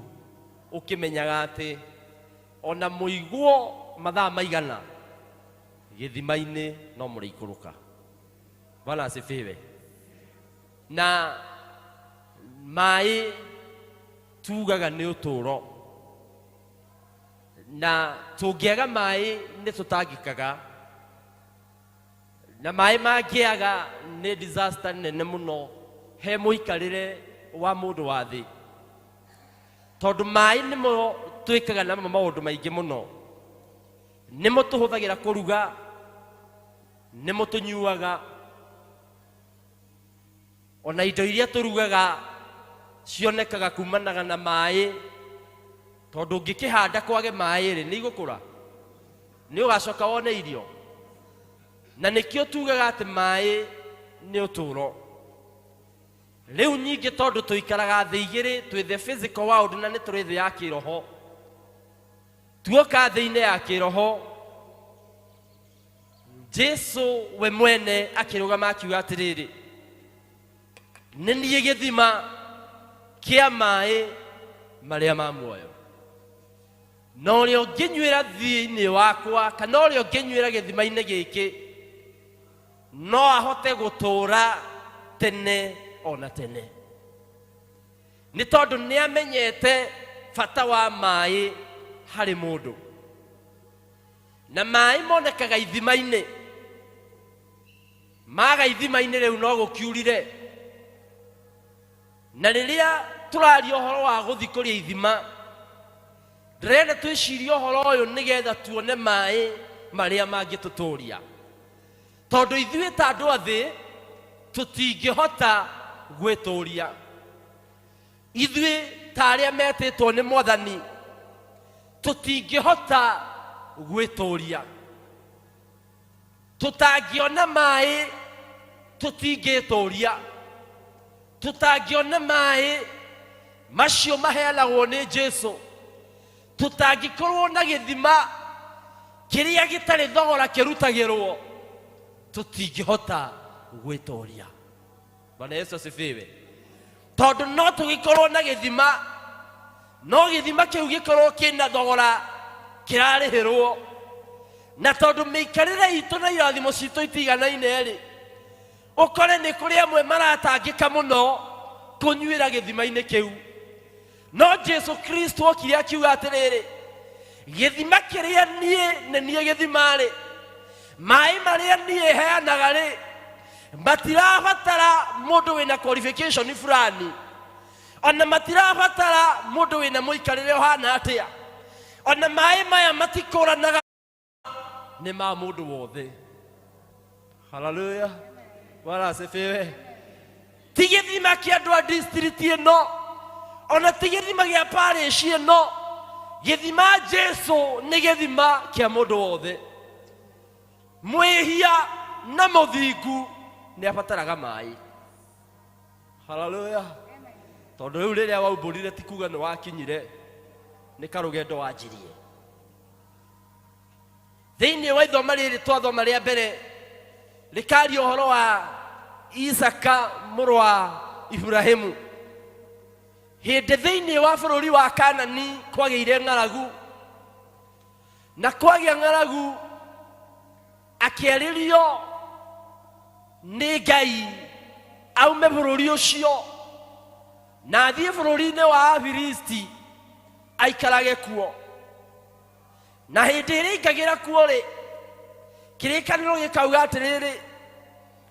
ũkĩmenyaga atĩ ona mũiguo mathaa maigana gĩthima-inĩ no mũrĩikũrũka. Bwana asifiwe. Na maĩ tugaga nĩ ũtũũro na tũngĩaga maĩ nĩ tũtangĩkaga na maĩ mangĩaga nĩ disaster nene mũno he mũikarĩre wa mũndũ wa thĩ, tondũ maĩ nĩmo twĩkaga namo maũndũ maingĩ mũno. Nĩmo tũhũthagĩra kũruga, nĩmo tũnyuaga, ona indo iria tũrugaga cionekaga kumanaga na maĩ, tondũ ũngĩkĩhanda kwage maĩ rĩ nĩ igũkũra, nĩ ũgacoka wone irio. Na nĩkĩo tugaga atĩ maĩ nĩ ũtũũro. Rĩu nyingĩ tondũ tũikaraga thĩ igĩrĩ, twĩ the physical world na nĩ tũrĩ thĩ ya kĩroho. Tuoka thĩ-inĩ ya kĩroho, Jesũ we mwene akĩrũgama akiuga atĩrĩrĩ, nĩ niĩ gĩthima kĩa maĩ marĩa ma muoyo. Na ũrĩa ũngĩnyuĩra thĩ-inĩ wakwa kana ũrĩa ũngĩnyuĩra gĩthima-inĩ gĩkĩ no ahote gũtũũra tene ona tene. Nĩ tondũ nĩ amenyete bata wa maĩ harĩ mũndũ. Na maĩ monekaga ithima-inĩ. Maga ithima-inĩ rĩu no gũkiurire. Na rĩrĩa tũraria ũhoro wa Guthikuria Ithima, ndĩrenda twĩcirie ũhoro ũyũ nĩgetha tuone maĩ marĩa mangĩtũtũũria. Tondũ ithuĩ ta andũ a thĩ tũtingĩhota gwĩtũũria. Ithuĩ ta arĩa metĩtwo nĩ Mwathani tũtingĩhota gwĩtũũria. Tũtangĩona maĩ tũtingĩtũũria. Tũtangĩona maĩ macio maheanagwo nĩ Jesũ, tũtangĩkorwo na gĩthima kĩrĩa gĩtarĩ thogora kĩrutagĩrwo, tũtingĩhota gwĩtũũria. Bwana Yesu asifiwe. Tondũ no tũgĩkorwo na gĩthima, no gĩthima kĩu gĩkorwo kĩna thogora kĩrarĩhĩrwo. Na tondũ mĩikarĩre itũ na irathimo citũ itiganaine rĩ, ũkore nĩ kũrĩ amwe maratangĩka mũno kũnyuĩra gĩthima-inĩ kĩu. No Jesũ Kristo okire akiuga atĩrĩrĩ, gĩthima kĩrĩa niĩ nĩ niĩ gĩthima rĩ, maĩ marĩa niĩ heanaga rĩ, matirabatara mundu wina qualification fulani, ona matirabatara mundu wina muikarire hana atia, ona mai maya matikoranaga ni ma mundu wothe. Hallelujah. Bwana asifiwe. Ti githima kia andu a district ino, ona ti githima gia parish ino, githima Jesu ni githima kia mundu wothe. Mwihia na muthingu ni abataraga mai. Hallelujah. Tondu riu riria waumbũrire ti kuga ni wakinyire, ni karugendo wanjirie. Thiini wa ithoma riri twathoma ria mbere rikari uhoro wa Isaka mũrũ wa Ibrahimu. Hindi thiini wa bũrũri wa Kanani kwagĩire ng'aragu, na kwagĩa ng'aragu akĩarĩrio nĩ Ngai aume bũrũri ũcio na athiĩ bũrũri-inĩ wa Afilisti aikarage kuo. Na hĩndĩ ĩrĩa aikagĩra kuo rĩ, kĩrĩkanĩro gĩkauga atĩrĩrĩ,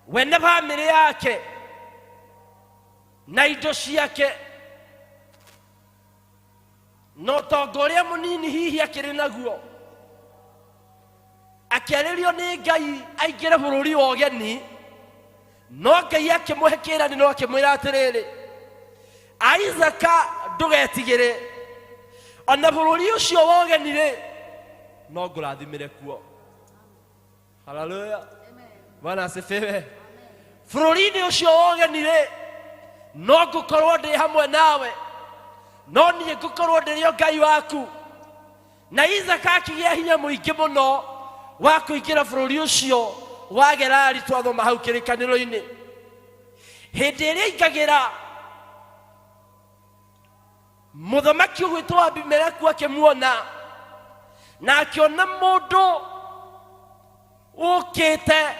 we na bamĩrĩ yake na indo ciake no ũtonga ũrĩa mũnini hihi akĩrĩ naguo, akĩarĩrio nĩ Ngai aingĩre bũrũri wa ũgeni, no Ngai akĩmũhe kĩĩranĩro akĩmwĩra atĩrĩrĩ, Isaka ndũgetigĩre, ona bũrũri ũcio wa ũgeni rĩ no ngũrathimĩre kuo. Hallelujah. Bwana asifiwe. Bũrũri-inĩ ũcio wa ũgeni rĩ no ngũkorwo ndĩ hamwe nawe, no niĩ ngũkorwo ndĩrĩo Ngai waku. Na Isaka akĩgĩa hinya mũingĩ mũno wa kũingĩra bũrũri ũcio wa Gerari twathoma hau kĩrĩkanĩro-inĩ. Hĩndĩ ĩrĩa aingagĩra, mũthamaki ũgwĩtwo Abimeleku akĩmuona na akĩona mũndũ ũkĩte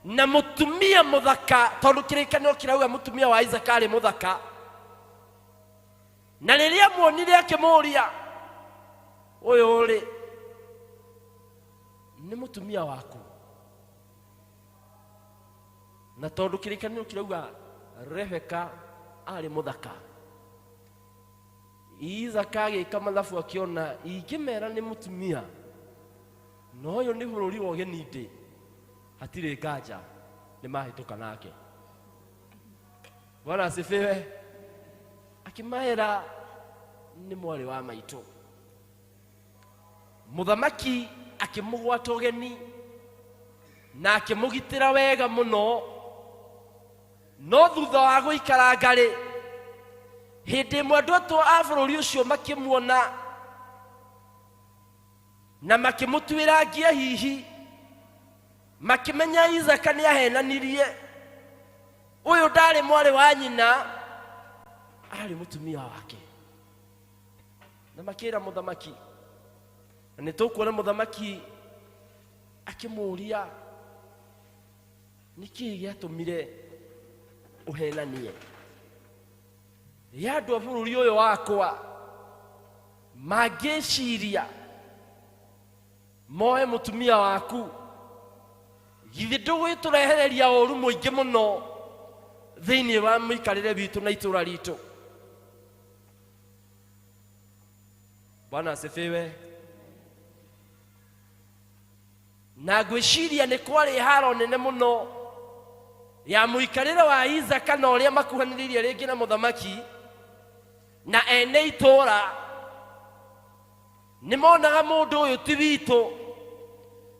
na mũtumia mũthaka, tondũ kĩrĩkanĩro kĩrauga mũtumia wa Isaka arĩ mũthaka. Na rĩrĩa muonire akĩmũria, ũyũ rĩ nĩ mũtumia waku? Na tondũ kĩrĩkanĩro kĩrauga Rebeka arĩ mũthaka, Isaka agĩka mathabu akĩona ingĩmera nĩ mũtumia, no ũyũ nĩ bũrũri wa ũgeni ndĩ, hatirĩ nganja nĩ mahĩtũka nake. Bwana asifiwe. Akĩmaĩra nĩ mwarĩ wa maitũ. Mũthamaki akĩmũgwata ũgeni na akĩmũgitĩra wega mũno, no thutha wa gũikaranga rĩ, hĩndĩ ĩmwe andũ a bũrũri ũcio makĩmuona na makĩmũtuĩra ngia hihi, makĩmenya Isaka nĩ ahenanirie, ũyũ ndarĩ mwarĩ wa nyina, arĩ mũtumia wake. Na makĩra mũthamaki, na nĩtũkuona mũthamaki akĩmũria, nĩkĩĩ gĩatũmire ũhenanie? Ya andũ a bũrũri ũyũ wakwa mangĩciria moe mũtumia waku, githĩ ndũgwĩtũrehereria ũru mũingĩ mũno thĩinĩ wa mũikarĩre witũ na itũra ritũ? Bwana asifiwe. Na ngwĩciria nĩ kwarĩ haro nene mũno ya mũikarĩre wa Isaka na ũrĩa makuhanĩrĩirie rĩngĩ na mũthamaki, na ene itũra nĩ monaga mũndũ ũyũ ti witũ,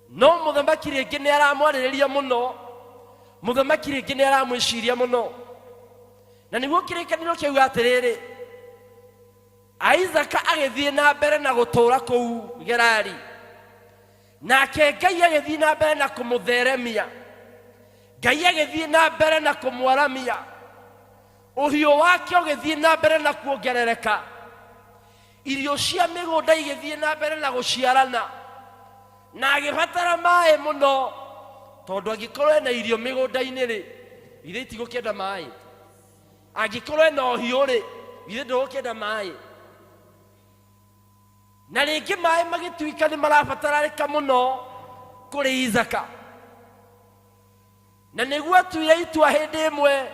no mũthamaki rĩngĩ nĩ aramwarĩrĩria mũno, mũthamaki rĩngĩ nĩ aramwĩciria mũno. Na nĩguo kĩrĩkanĩro kĩauga atĩrĩrĩ, Isaka agĩthiĩ na mbere na gũtũũra kũu Gerari, nake Ngai agĩthiĩ na mbere na kũmũtheremia, Ngai agĩthiĩ na mbere na kũmwaramia, ũhiũ wake ũgĩthiĩ na mbere na kuongerereka, irio cia mĩgũnda igĩthiĩ na mbere na gũciarana, na agĩbatara maĩ mũno, tondũ angĩkorwo ena irio mĩgũnda-inĩ rĩ, ithe itigũkĩenda maĩ. Angĩkorwo ena ũhiũ rĩ, ithe ndũgũkĩenda maĩ. Na rĩngĩ maĩ magĩtuĩka nĩ marabatarĩka mũno kũrĩ Isaka. na nĩguo atuire itua hĩndĩ ĩmwe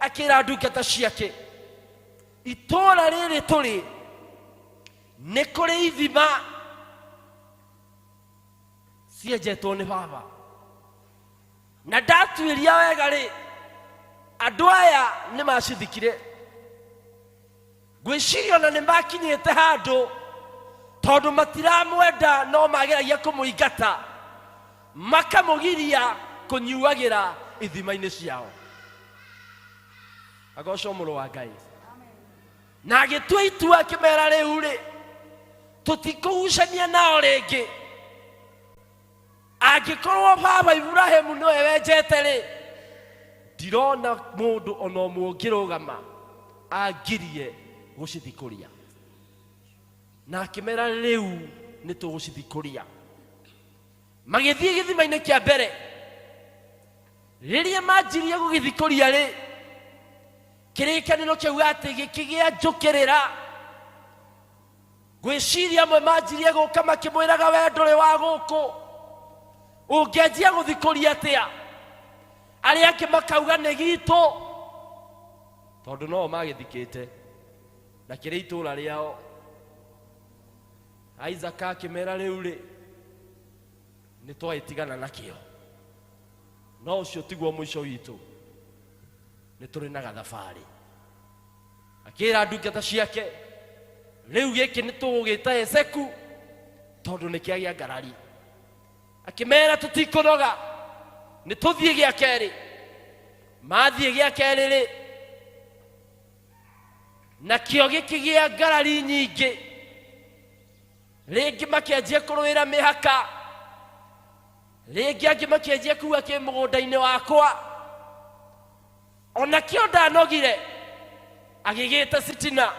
akĩra ndungata ciake, itũũra rĩrĩ tũrĩ nĩ kũrĩ ithima cienjetwo nĩ Baba, na ndatuĩria wega rĩ, andũ aya nĩ macithikire. Ngwĩciria ona nĩ makinyĩte handũ tondũ matiramwenda no mageragia kũmũingata makamũgiria kũnyuagĩra ithima-inĩ ciao. Agocwo mũrũ wa Ngai. Na agĩtua itua akĩmera rĩu rĩ, tũtikũgucania nao rĩngĩ. Angĩkorwo Baba Iburahĩmu nĩwe wenjete rĩ, ndirona mũndũ ona ũmwe ũngĩrũgama angirie gũcithikũria. Na akĩmera rĩu nĩ tũgũcithikũria. Magĩthiĩ gĩthima-inĩ kĩa mbere, rĩrĩa manjirie gũgĩthikũria rĩ, kĩrĩkanĩro kĩu atĩ gĩkĩgĩa njũkĩrĩra. Ngwĩciria amwe manjirie gũka makĩmwĩraga we ndũrĩ wa gũkũ, ũngĩanjia gũthikũria atĩa? Arĩa angĩ makauga nĩ gitũ, tondũ no magĩthikĩte na kĩrĩ itũũra rĩao. Isaac akĩmera rĩu rĩ, nĩ twagĩtigana nakĩo, no ũcio tiguo mũico witũ, nĩ tũrĩ na gathabarĩ. Akĩra ndungata ciake, rĩu gĩkĩ nĩ tũgũgĩta Ezeku tondũ nĩ kĩagĩa ngarari. Akĩmera tũtikũnoga, nĩ tũthiĩ gĩa kerĩ. Mathiĩ gĩa kerĩ rĩ, nakĩo gĩkĩgĩa ngarari nyingĩ. Rĩngĩ makĩanjia kũrũĩra mĩhaka, rĩngĩ angĩ makĩanjia kuga kĩ mũgũnda-inĩ wakwa. Ona kĩo ndanogire, agĩgĩte Sitina.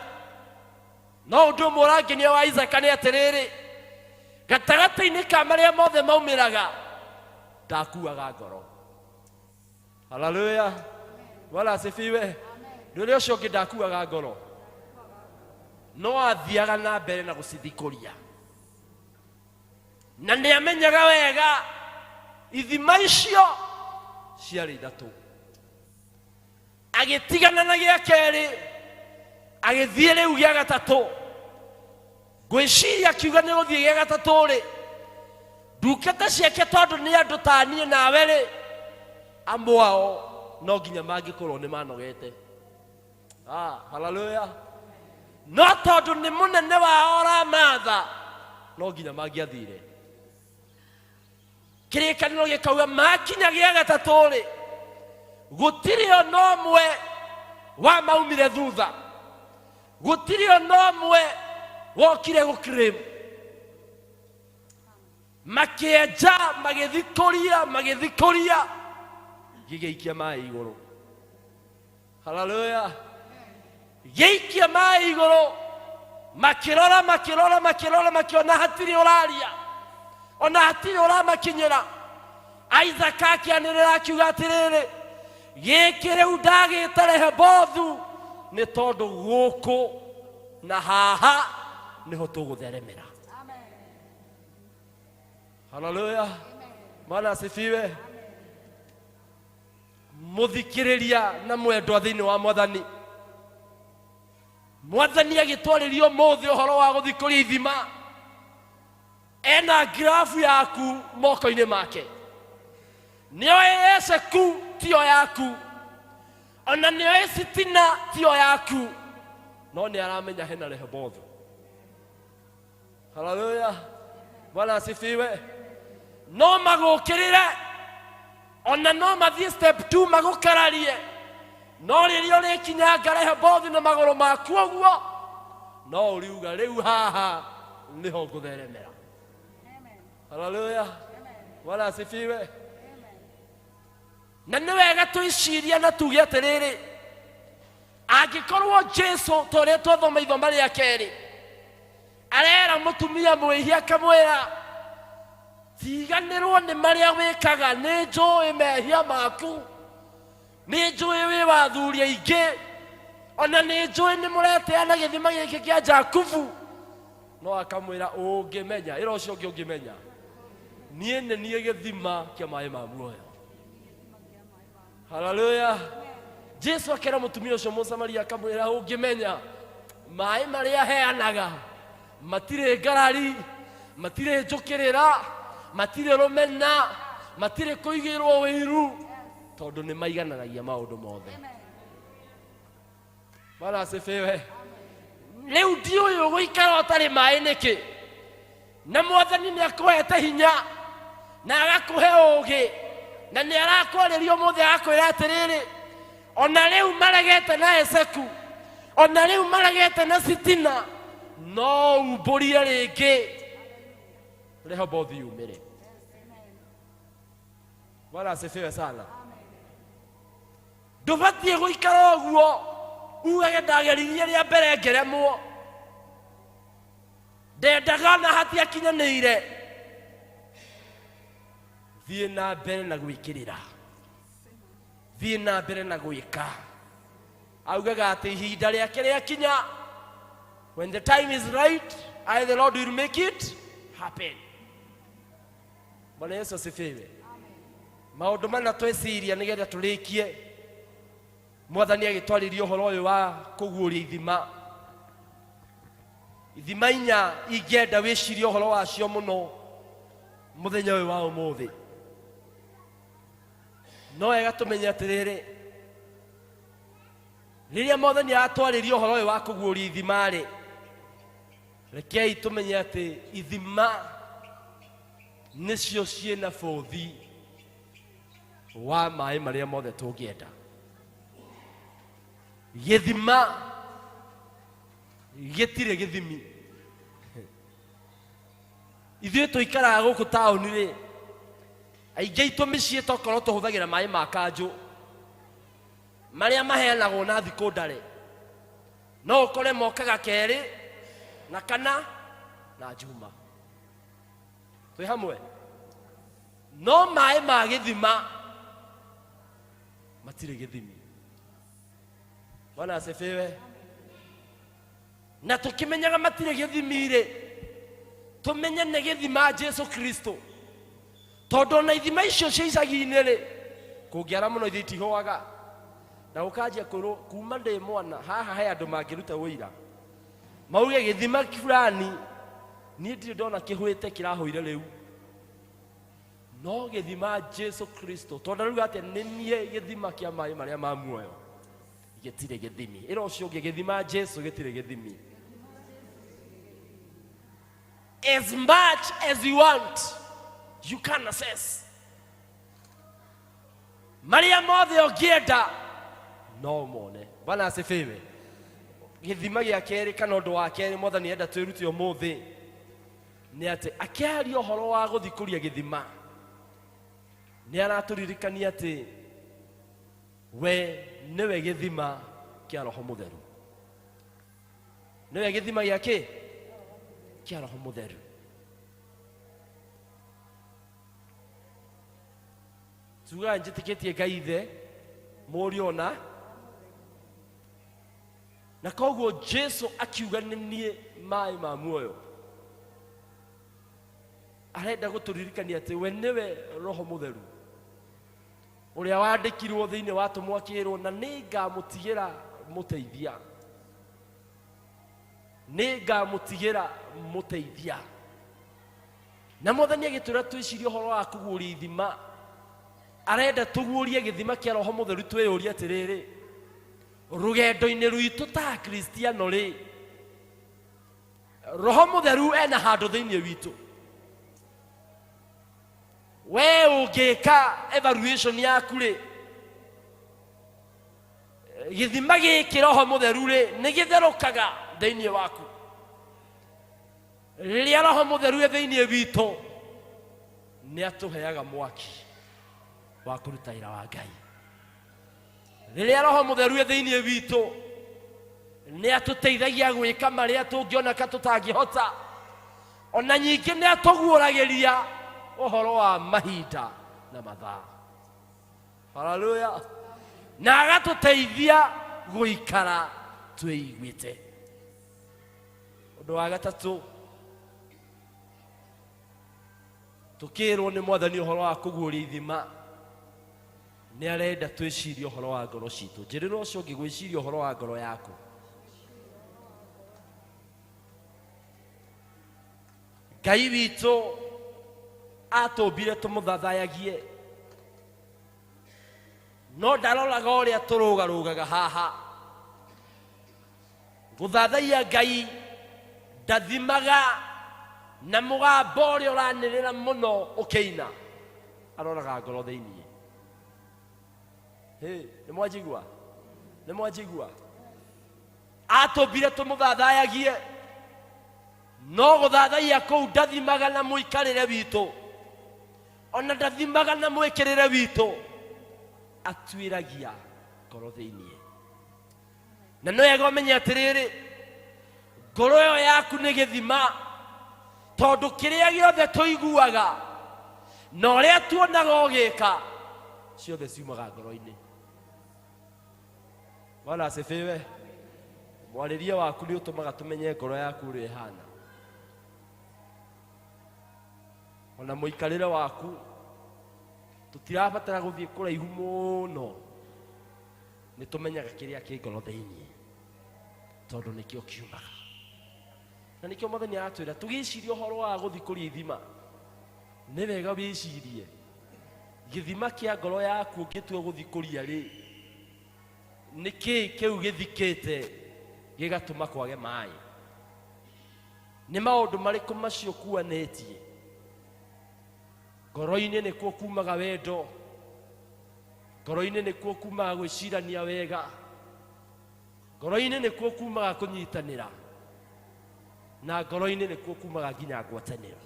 No ũndũ ũmwe ũrangenia wa Isaka nĩ atĩrĩrĩ, gatagatĩ-inĩ ka marĩa mothe maumĩraga, ndakuaga ngoro. Haleluya. Bwana asifiwe. Ndũrĩ ũcio ũngĩ ndakuaga ngoro, no athiaga na mbere na gũcithikũria. Na nĩ amenyaga wega ithima icio ciarĩ ithatũ. Agĩtigana na gĩa kerĩ, agĩthiĩ rĩu gĩa gatatũ. Ngwĩciria akiuga nĩ gũthiĩ gĩa gatatũ rĩ, ndungata ciake tondũ nĩ andũ ta niĩ nawe rĩ, amwe ao no nginya mangĩkorwo nĩ manogete. Haleluya. No tondũ nĩ mũnene wao ũramatha, no nginya mangĩathire. Kĩrĩkanĩro gĩkauga makinya gĩa gatatũ rĩ, gũtirĩ ona ũmwe wa maumire thutha, gũtirĩ ona ũmwe wokire gũclaim. Makĩenja, magĩthikũria, gĩgĩikia maaĩ igũrũ. Haleluya. Gĩikia maaĩ igũrũ, makĩrora makĩona hatirĩ ũraria, ona hatirĩ ũramakinyĩra. Isaac akĩanĩrĩra akiuga atĩrĩrĩ, gĩkĩ rĩu ndagĩte Rehobothu nĩ tondũ gũkũ na haha nĩho tũgũtheremera. Haleluya. Bwana asifiwe. Mũthikĩrĩria na mwendwa thĩinĩ wa Mwathani, Mwathani agĩtwarĩrio mũthĩ ũhoro wa gũthikũria ithima. Ena grafu yaku moko-inĩ make. Nĩoĩ Ezeku tio yaku, ona nĩoĩ Sitina tio yaku, no nĩ aramenya hena Rehobothu. Haleluya. Bwana asifiwe. No magũkĩrĩre, ona no mathiĩ step 2 magũkararie, no rĩrĩa ũrĩkinyanga Rehobothu na magũrũ maku ũguo, no ũriuga rĩu haha nĩho ngũtheremera. Haleluya. Bwana asifiwe. Na nĩ wega twĩciria na tuge atĩrĩrĩ, angĩkorwo Jesu tũrĩa twathoma ithoma rĩa kerĩ arera mũtumia mwĩhia akamwĩra, tiganĩrwo nĩ marĩa wĩkaga, nĩ njũĩ mehia maku, nĩ njũĩ wĩ wathuri aingĩ, ona nĩ njũĩ nĩ mũreteana gĩthima gĩkĩ kĩa Jakubu. No akamwĩra ũngĩmenya, ĩra ũcio ũngĩ ũngĩmenya, niĩ nĩ niĩ gĩthima kĩa maaĩ ma muoyo. Hallelujah. Jesu akera mutumia ucio Mũsamaria akamwĩra ũngĩmenya maĩ marĩa heanaga matire ngarari, matire njũkĩrĩra, matire rũmena, matire kũigĩrwo wĩru, tondũ nĩ maigananagia maũndũ mothe. Bwana asifiwe. Rĩu ndiũĩ ũgũikara ũtarĩ maĩ nĩkĩ, na Mwathani nĩ akũhete hinya na agakũhe ũũgĩ, na nĩ arakwarĩria ũmũthĩ agakwĩra atĩrĩrĩ, ona rĩu maregete na Ezeku, ona rĩu maregete na Sitina, no umbũrie rĩngĩ Rehobothi yumĩre. Bwana asifiwe sana. Ndũbatiĩ gũikara ũguo ugage ndageririe rĩa mbere ngeremwo, ndendaga na hatiakinyanĩire. Thiĩ na mbere na gwĩkĩrĩra, thiĩ na mbere na gwĩka. Augaga atĩ ihinda rĩake rĩakinya, when the time is right, I the Lord will make it happen. Bwana Yesu asifiwe. Maũndũ mana tweciria nĩgetha tũrĩkie. Mwathani agĩtwarĩria ũhoro ũyũ wa kũguũria ithima. Ithima inya ingĩenda wĩcirie ũhoro wacio mũno mũthenya ũyũ wa ũmũthĩ. No wega tũmenye atĩrĩrĩ, rĩrĩa Mwathani atwarĩria ũhoro ũyũ wa kũguũria ithima-rĩ, rekei tũmenye atĩ ithima nĩcio ciĩna bũthi wa maĩ marĩa mothe tũngĩenda. Gĩthima gĩtirĩ gĩthimi. Ithuĩ tũikaraga gũkũ taũni-rĩ, aingĩ aitũ mĩciĩ tokorwo tũhũthagĩra maĩ ma kanjũ marĩa maheanagwo na thikũ ndare. No ũkore mokaga kerĩ na kana na njuma. Twĩ hamwe? No maĩ ma gĩthima matirĩ gĩthimi. Bwana asifiwe. Na tũkĩmenyaga matirĩ gĩthimi-rĩ, tũmenye nĩ gĩthima Jesu Kristo. Tondũ na ithima icio cia icagi-inĩ-rĩ, kũngĩara mũno ithuĩ itihũaga. Na ũkanjia kwĩrwo kuma ndĩ mwana haha he andũ mangĩruta ũira, mauge gĩthima fulani niĩ ndirĩ ndona kĩhwĩte kĩrahũire rĩu. No gĩthima Jesu Kristo, tondũ rĩu atĩ nĩ niĩ gĩthima kĩa maĩ marĩa ma muoyo, gĩtirĩ gĩthimi. Ĩra ũcio ũngĩ, gĩthima Jesu gĩtirĩ gĩthimi. As much as you want, you can access. Maria mothe ũngĩenda no mone. Bwana asifiwe. Gĩthima gĩa kerĩ kana ũndũ wa kerĩ Mwathani enda twĩrute ũmũthĩ nĩ atĩ akĩaria ũhoro wa gũthikũria gĩthima, nĩ aratũririkania atĩ we nĩwe gĩthima kĩa Roho Mũtheru. Nĩwe gĩthima gĩa kĩ? Kĩa Roho Mũtheru. Tuga njĩtĩkĩtie Ngai Ithe, Mũriũ na koguo Jesu akiuga nĩ niĩ maĩ ma muoyo. Arenda gũtũririkania atĩ we nĩwe Roho Mũtheru ũrĩa wandĩkirwo thĩinĩ wa atũmwo akĩĩrwo, na nĩngamũtigĩra mũteithia, nĩngamũtigĩra mũteithia. Na Mwathani agĩtwĩra twĩcirie ũhoro wa kũguũria ithima, arenda tũguũrie gĩthima kĩa Roho Mũtheru, twĩyũrie atĩrĩrĩ, rũgendo-inĩ rwitũ ta Kristiano-rĩ, Roho Mũtheru ena handũ thĩinĩ witũ. We ũngĩka evaluation yaku-rĩ, gĩthima gĩkĩ Roho Mũtheru-rĩ nĩ gĩtherũkaga thĩinĩ waku. Rĩrĩa Roho Mũtheru e thĩinĩ witũ, nĩ atũheaga mwaki wa kũruta wĩra wa Ngai. Rĩrĩa Roho Mũtheru e thĩinĩ witũ, nĩ atũteithagia gwĩka marĩa tũngĩona ka tũtangĩhota. Ona nyingĩ nĩ atũguũragĩria ũhoro wa mahinda na mathaa. Hallelujah. Na agatũteithia gũikara twĩiguĩte. Ũndũ wa gatatũ, tũkĩrwo nĩ Mwathani ũhoro wa kũguũria ithima, nĩ arenda twĩcirie ũhoro wa ngoro citũ. Njĩrĩra ũcio ũngĩ gwĩciria ũhoro wa ngoro yaku. Ngai witũ atũmbire tũmũthathayagie, no ndaroraga ũrĩa tũrũgarũgaga haha. Gũthathaiya Ngai ndathimaga na mũgambo ũrĩa ũranĩrĩra mũno ũkĩina, aroraga ngoro thĩinĩ. Nĩ mwanjigua? Nĩ mwanjigua? Atũmbire tũmũthathayagie, no gũthathaiya kũu ndathimaga na mũikarĩre witũ, ona ndathimaga na mwĩkĩrĩre witũ, atuĩragia ngoro thĩinĩ. Na nĩ wega ũmenye atĩrĩrĩ, ngoro ĩyo yaku nĩ gĩthima, tondũ kĩrĩa gĩothe tũiguaga na ũrĩa tuonaga ũgĩka ciothe ciumaga ngoro-inĩ. Bwana asifiwe. Mwarĩrie waku nĩ ũtũmaga tũmenye ngoro yaku ũrĩa ĩhana, ona mũikarĩre waku. Tũtirabatara gũthiĩ kũraihu mũno, nĩ tũmenyaga kĩrĩa kĩ ngoro thĩinĩ, tondũ nĩkĩo kiumaga. Na nĩkĩo Mwathani aratwĩra tũgĩcirie ũhoro wa gũthikũria ithima. Nĩ wega wĩcirie gĩthima kĩa ngoro yaku ũngĩtua gũthikũria rĩ, nĩkĩĩ kĩu gĩthikĩte gĩgatũma kwage maĩ? Nĩ maũndũ marĩkũ macio kuanĩtie? Ngoro-inĩ nĩkuo kumaga wendo, ngoro-inĩ nĩkuo kumaga gwĩcirania wega, ngoro-inĩ nĩkuo kumaga kũnyitanĩra, na ngoro-inĩ nĩkuo kumaga nginya ngwatanĩro.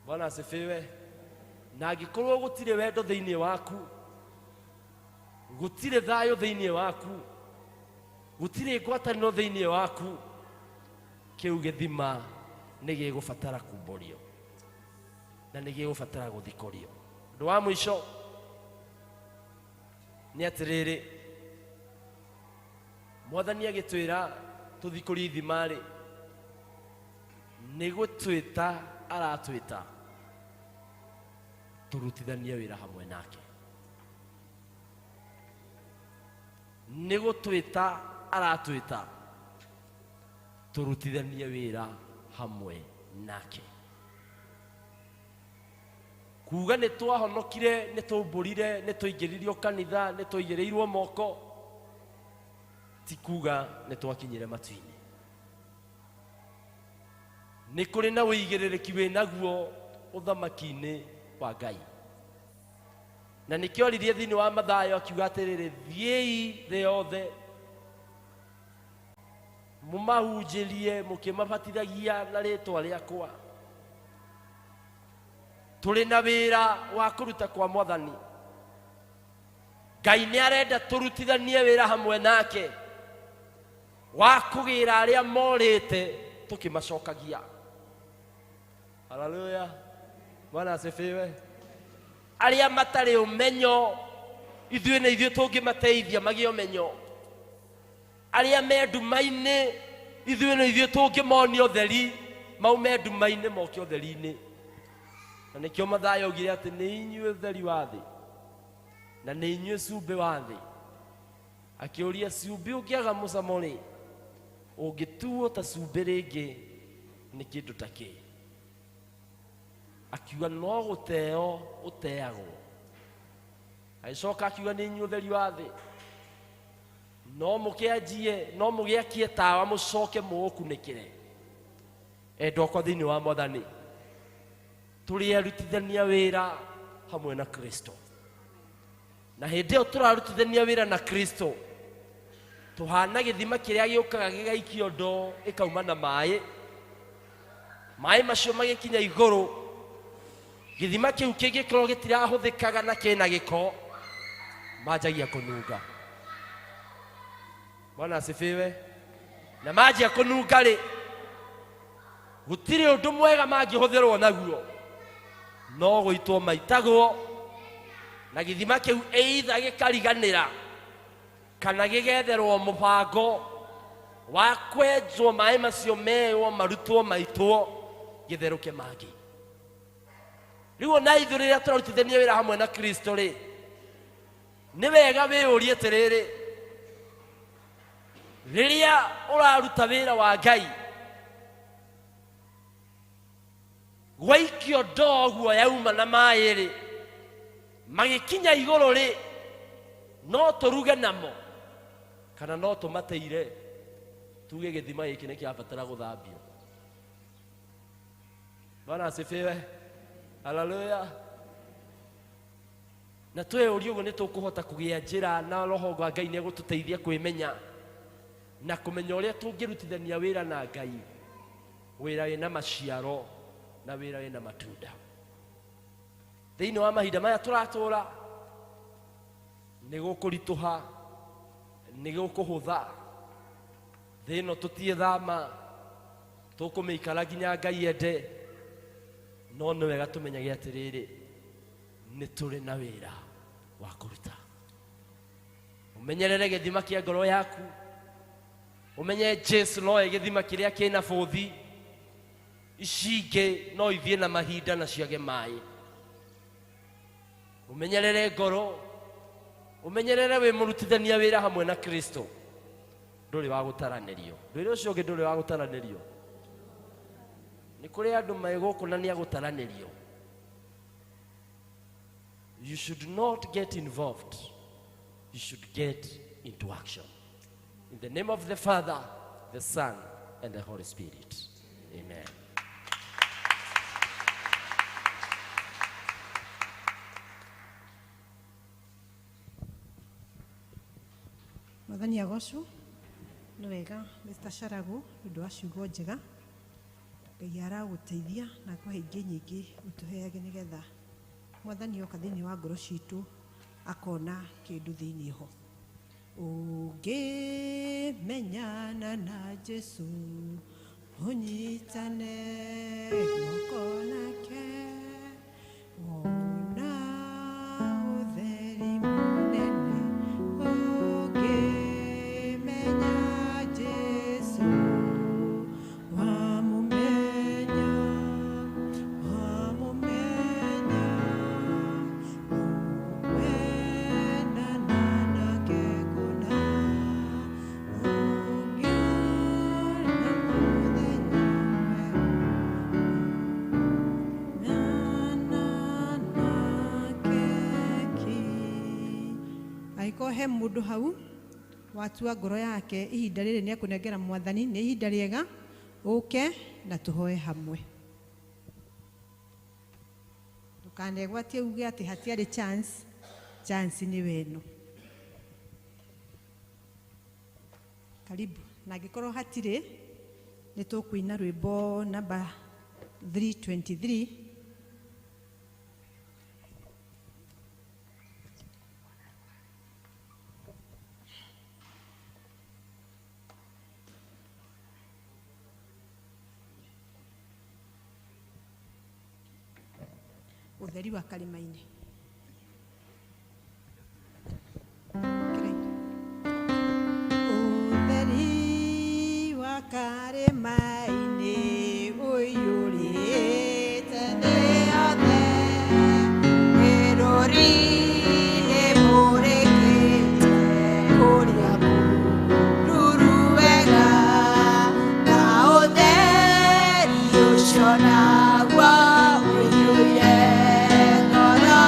Bwana asifiwe. Na angĩkorwo gũtirĩ wendo thĩinĩ waku, gũtirĩ thayũ thĩinĩ waku, gũtirĩ ngwatanĩro thĩinĩ waku, kĩu gĩthima nĩ gĩgũbatara kumbũrio na nĩ gĩgũbatara gũthikũrio. Ũndũ wa mũico nĩ atĩrĩrĩ, Mwathani agĩtwĩra tũthikũrie ithima rĩ, nĩ gũtwĩta aratwĩta tũrutithanie wĩra hamwe nake. Nĩ gũtwĩta aratwĩta tũrutithanie wĩra hamwe nake. Kuga nĩ twahonokire, nĩ tũmbũrire, nĩ tũingĩririo kanitha, nĩ tũigĩrĩirwo moko, ti kuga nĩ twakinyire matu-inĩ. Nĩ kũrĩ na wĩigĩrĩrĩki wĩnaguo ũthamaki-inĩ wa Ngai. Na nĩkĩo oririe thĩinĩ wa Mathayo akiuga atĩrĩrĩ, thiĩi thĩ yothe mũmahunjĩrie mũkĩmabatithagia na rĩĩtwa rĩakwa. Tũrĩ na wĩra wa kũruta kwa Mwathani. Ngai nĩ arenda tũrutithanie wĩra hamwe nake wa kũgĩra arĩa morĩte tũkĩmacokagia. Haleluya. Bwana asifiwe. Arĩa matarĩ ũmenyo, ithuĩ na ithuĩ tũngĩmateithia magĩe ũmenyo. Arĩa me nduma-inĩ, ithuĩ na ithuĩ tũngĩmonia ũtheri, maume nduma-inĩ moke ũtheri-inĩ. Na nĩkĩo Mathayo augire atĩ nĩ inyuĩ ũtheri wa thĩ na nĩ inyuĩ cumbĩ wa thĩ. Akĩũria, cumbĩ ũngĩaga mũcamo rĩ, ũngĩtuo ta cumbĩ rĩngĩ nĩ kĩndũ ta kĩ? Akiuga no gũteo ũteagwo. Agĩcoka akiuga nĩ inyuĩ ũtheri wa thĩ, no mũkĩanjie, no mũgĩakie tawa mũcoke mũũkunĩkĩre. Endwa kwa thĩinĩ wa Mwathani, tũrĩ arutithania wĩra hamwe na Kristo. Na hĩndĩ ĩyo tũrarutithania wĩra na Kristo, tũhana gĩthima kĩrĩa gĩũkaga gĩgaikio ndoo ĩkauma na maĩ. Maĩ macio magĩkinya igũrũ, gĩthima kĩu kĩngĩkorwo gĩtirahũthĩkaga na kĩna gĩko, manjagia kũnunga. Bwana asifiwe. Na manjia kũnunga rĩ, gũtirĩ ũndũ mwega mangĩhũthĩrwo naguo, no gũitwo maitagwo, na gĩthima kĩu either gĩkariganĩra kana gĩgetherwo mũbango wa kwenjwo maĩ macio meyo marutwo maitwo gĩtherũke mangĩ. Riu ona ithuĩ rĩrĩa tũrarutithania wĩra hamwe na Kristo rĩ, nĩ wega wĩyũrie atĩrĩrĩ, rĩrĩa ũraruta wĩra wa Ngai gwaikio ndoguo yauma na maĩ rĩ, magĩkinya igũrũ rĩ, no tũruge namo kana no tũmateire tuge gĩthima gĩkĩ nĩ kĩabatara gũthambio. Bwana asifiwe. Haleluya. Na twĩyũrie ũguo nĩ tũkũhota kũgĩa njĩra na roho wa Ngai nĩ egũtũteithia kwĩmenya na kũmenya ũrĩa tũngĩrutithania wĩra na Ngai, wĩra wĩna maciaro na wĩra wĩna matunda. Thĩinĩ wa mahinda maya tũratũra nĩ gũkũritũha, nĩ gũkũhũtha, thĩ ĩno tũtiĩthama, tũkũmĩikara nginya Ngai ende, no nĩ wega tũmenyage atĩrĩrĩ, nĩ tũrĩ na wĩra wa kũruta. Ũmenyerere gĩthima kĩa ngoro yaku, ũmenye Jesu no gĩthima kĩrĩa kĩna bũthi, ici ingĩ no ithiĩ na mahinda na ciage maĩ. Ũmenyerere ngoro, ũmenyerere wĩ mũrutithania wĩra hamwe na Kristo, ndũrĩ wa gũtaranĩrio. Ndũrĩ ũcio ũngĩ ndũrĩ wa gũtaranĩrio. Nĩ kũrĩ andũ megũkũ na nĩ agũtaranĩrio. You should not get involved. You should get into action. In the name of the Father, the Son, and the Holy Spirit. Amen. Mwathani agocwo, nĩ wega Mr. Sharagu nĩ ũndũ wa ciugo njega. Ngai aragũteithia na akũhe ingĩ nyingĩ ũtũheage nĩgetha Mwathani oka thĩinĩ wa ngoro citũ akona kĩndũ thĩinĩ ho. Ũngĩmenyana na Jesu ũnyitane guoko nake, wona ũtheri mũnene. Ũngĩmenya Jesu wamũmenya, wamũmenya, ũmenana nake kũna, ũngĩona mũthenya angĩkorwo he mũndũ hau watua ngoro yake ihinda rĩrĩ nĩ ekũnengera Mwathani, nĩ ihinda rĩega ũke na tũhoe hamwe. Ndũkanegwatie uge atĩ hatiarĩ chance nĩ weno. Karibu. Na angĩkorwo hatirĩ, nĩ tũkũina rwĩmbo namba 323. Ũtheri wa karĩma-inĩ. Ũtheri wa karĩma-inĩ ũiyũrĩte thĩ yothe, gĩrũri gĩmũrĩkĩte kũrĩa kũruru wega, na ũtheri ũcio naguo ũiyũire ngoro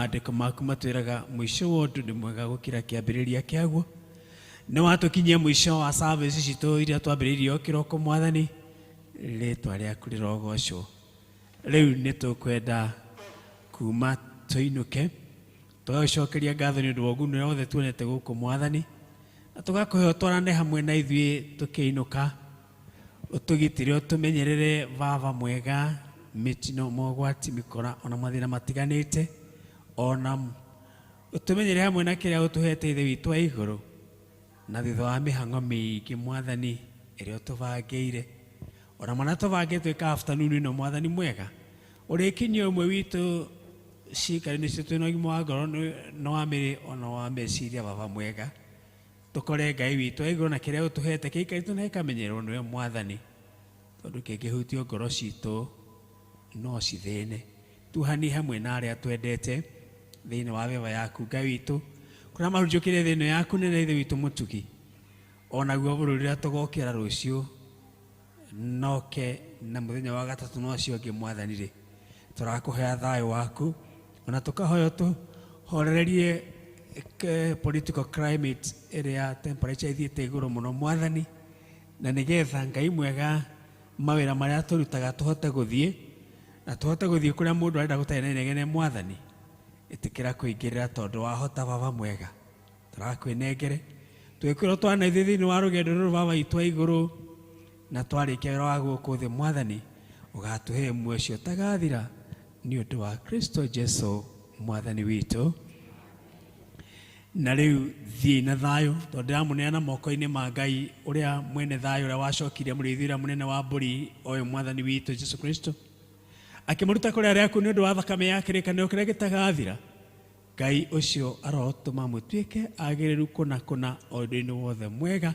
maandĩko maku matwĩraga mũico wa ũndũ nĩ mwega gũkĩra kĩambĩrĩria kĩaguo. Nĩ watũkinyia mũico wa service citũ iria twambĩrĩirie o kĩroko Mwathani, rĩĩtwa rĩaku rĩrogocwo. Rĩu nĩ tũkwenda kuma tũinũke tũgagũcokeria ngatho nĩ ũndũ wa ũguni ũrĩa wothe tuonete gũkũ Mwathani, na tũgakũhe ũtwarane hamwe na ithuĩ tũkĩinũka, ũtũgitĩre ũtũmenyerere Baba mwega mĩtino mogwati mĩkora ona mathĩna matiganĩte, ona ũtũmenyerere hamwe na kĩrĩa ũtũhete Ithe witũ wa igũrũ, na thutha wa mĩhang'o mĩingĩ Mwathani ĩrĩa ũtũbangĩire, ona mana tũbangĩtwo ĩka afternoon ĩno Mwathani mwega, ũrĩkinyia ũmwe witũ ciikari-inĩ citũ twĩna ũgima wa ngoro no wa mĩĩrĩ ona wa meciria Baba mwega, tũkore Ngai witũ wa igũrũ na kĩrĩa ũtũhete gĩikaritwo na gĩkamenyererwo nĩwe Mwathani, tondũ kĩngĩhutio ngoro citũ no cithĩne. Tuhani hamwe na arĩa twendete thĩinĩ wa wĩva yaku Ngai witũ, kũrĩa mahurunjũkĩire thĩinĩ yaku nene Ithe witũ mũtugi, onaguo bũrũri ũrĩa tũgokĩra rũciũ noke na mũthenya wa gatatũ no ũcio ũngĩ Mwathani rĩ, tũrakũhea thayũ waku, ona tũkahoya tũhorererie political climate ĩrĩa temperature ithiĩte igũrũ mũno Mwathani, na nĩgetha Ngai mwega mawĩra marĩa tũrutaga tũhote gũthiĩ, na tũhote gũthiĩ kũrĩa mũndũ arenda gũtarĩ na inegene Mwathani, ĩtĩkĩra kũingĩrĩra tondũ wahota Baba mwega, tũrakwĩnengere twĩkwĩrwo twana ithuĩ thĩinĩ wa rũgendo rũrũ Baba witũ wa igũrũ, na twarĩkia wĩra wa gũkũ thĩ Mwathani, ũgatũhe muoyo ũcio ũtagathira nĩ ũndũ wa Kristo Jesu Mwathani witũ. Na rĩu thiĩ na thayũ, tondũ ndĩramũneana moko-inĩ ma Ngai ũrĩa mwene thayũ, ũrĩa wacokirie mũrĩithi ũrĩa mũnene wa mbũri ũyũ Mwathani witũ Jesu Kristo, akĩmũruta kũrĩa rĩaku nĩ ũndũ wa thakame ya kĩrĩkanĩro kĩrĩa gĩtagathira. Ngai ũcio arotũma mũtuĩke agĩrĩru kũna o ũndũ-inĩ wothe mwega,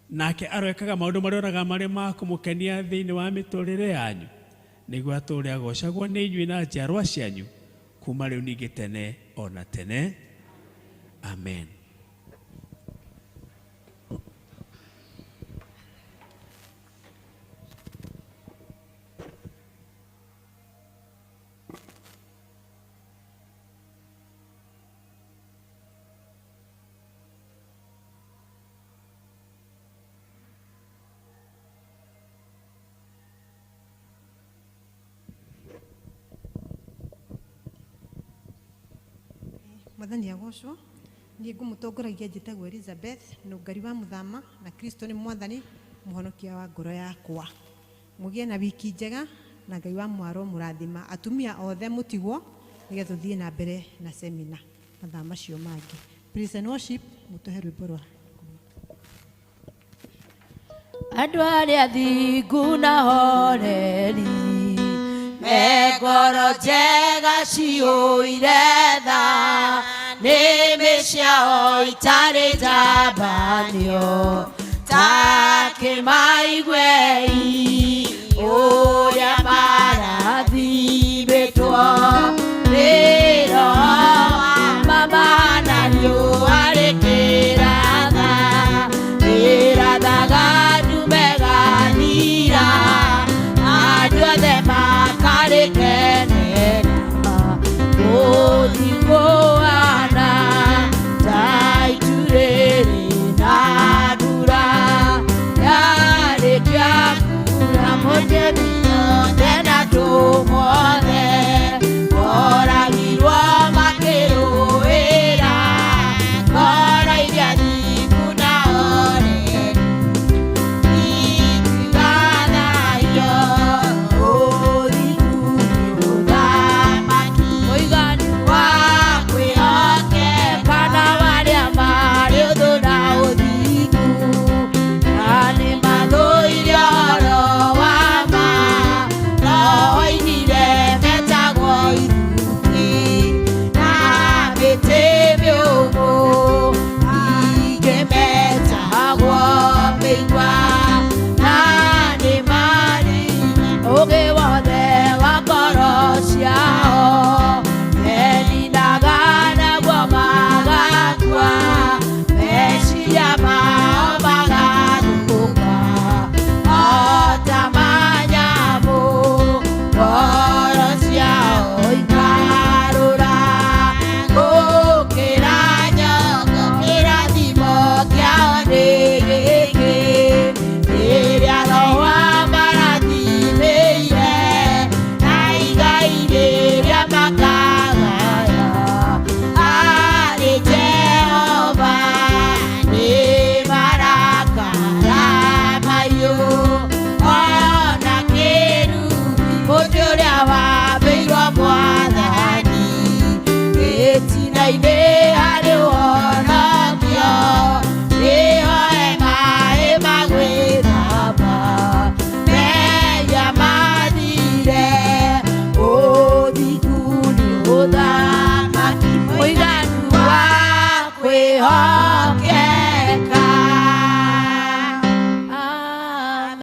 nake aroekaga maũndũ marĩa oraga marĩ ma kũmũkenia thĩinĩ wa mĩtũrĩre yanyu, nĩguo atũũre agocagwo nĩ inyuĩ na njiarwa cianyu kuma rĩu ningĩ tene ona tene. Amen. Mwathani agocwo. Niĩ ngũmũtongoragia njĩtagwo Elizabeth, nũngari wa mũthama, na Kristo nĩ Mwathani mũhonokia wa ngoro yakwa. Mũgĩe na wiki njega na Ngai wa mwaro mũrathima. Atumia othe mũtigwo nĩgetha ũthiĩ na mbere na semina mathaa macio mangĩ. Praise and worship, mũtũhe rwĩmbo rwa andũ arĩa athingu na horeri, me ngoro njega ciũire tha, nĩmĩ ciao itarĩ njambanio, ta kĩmaiguei ũrĩa marathimĩtwo.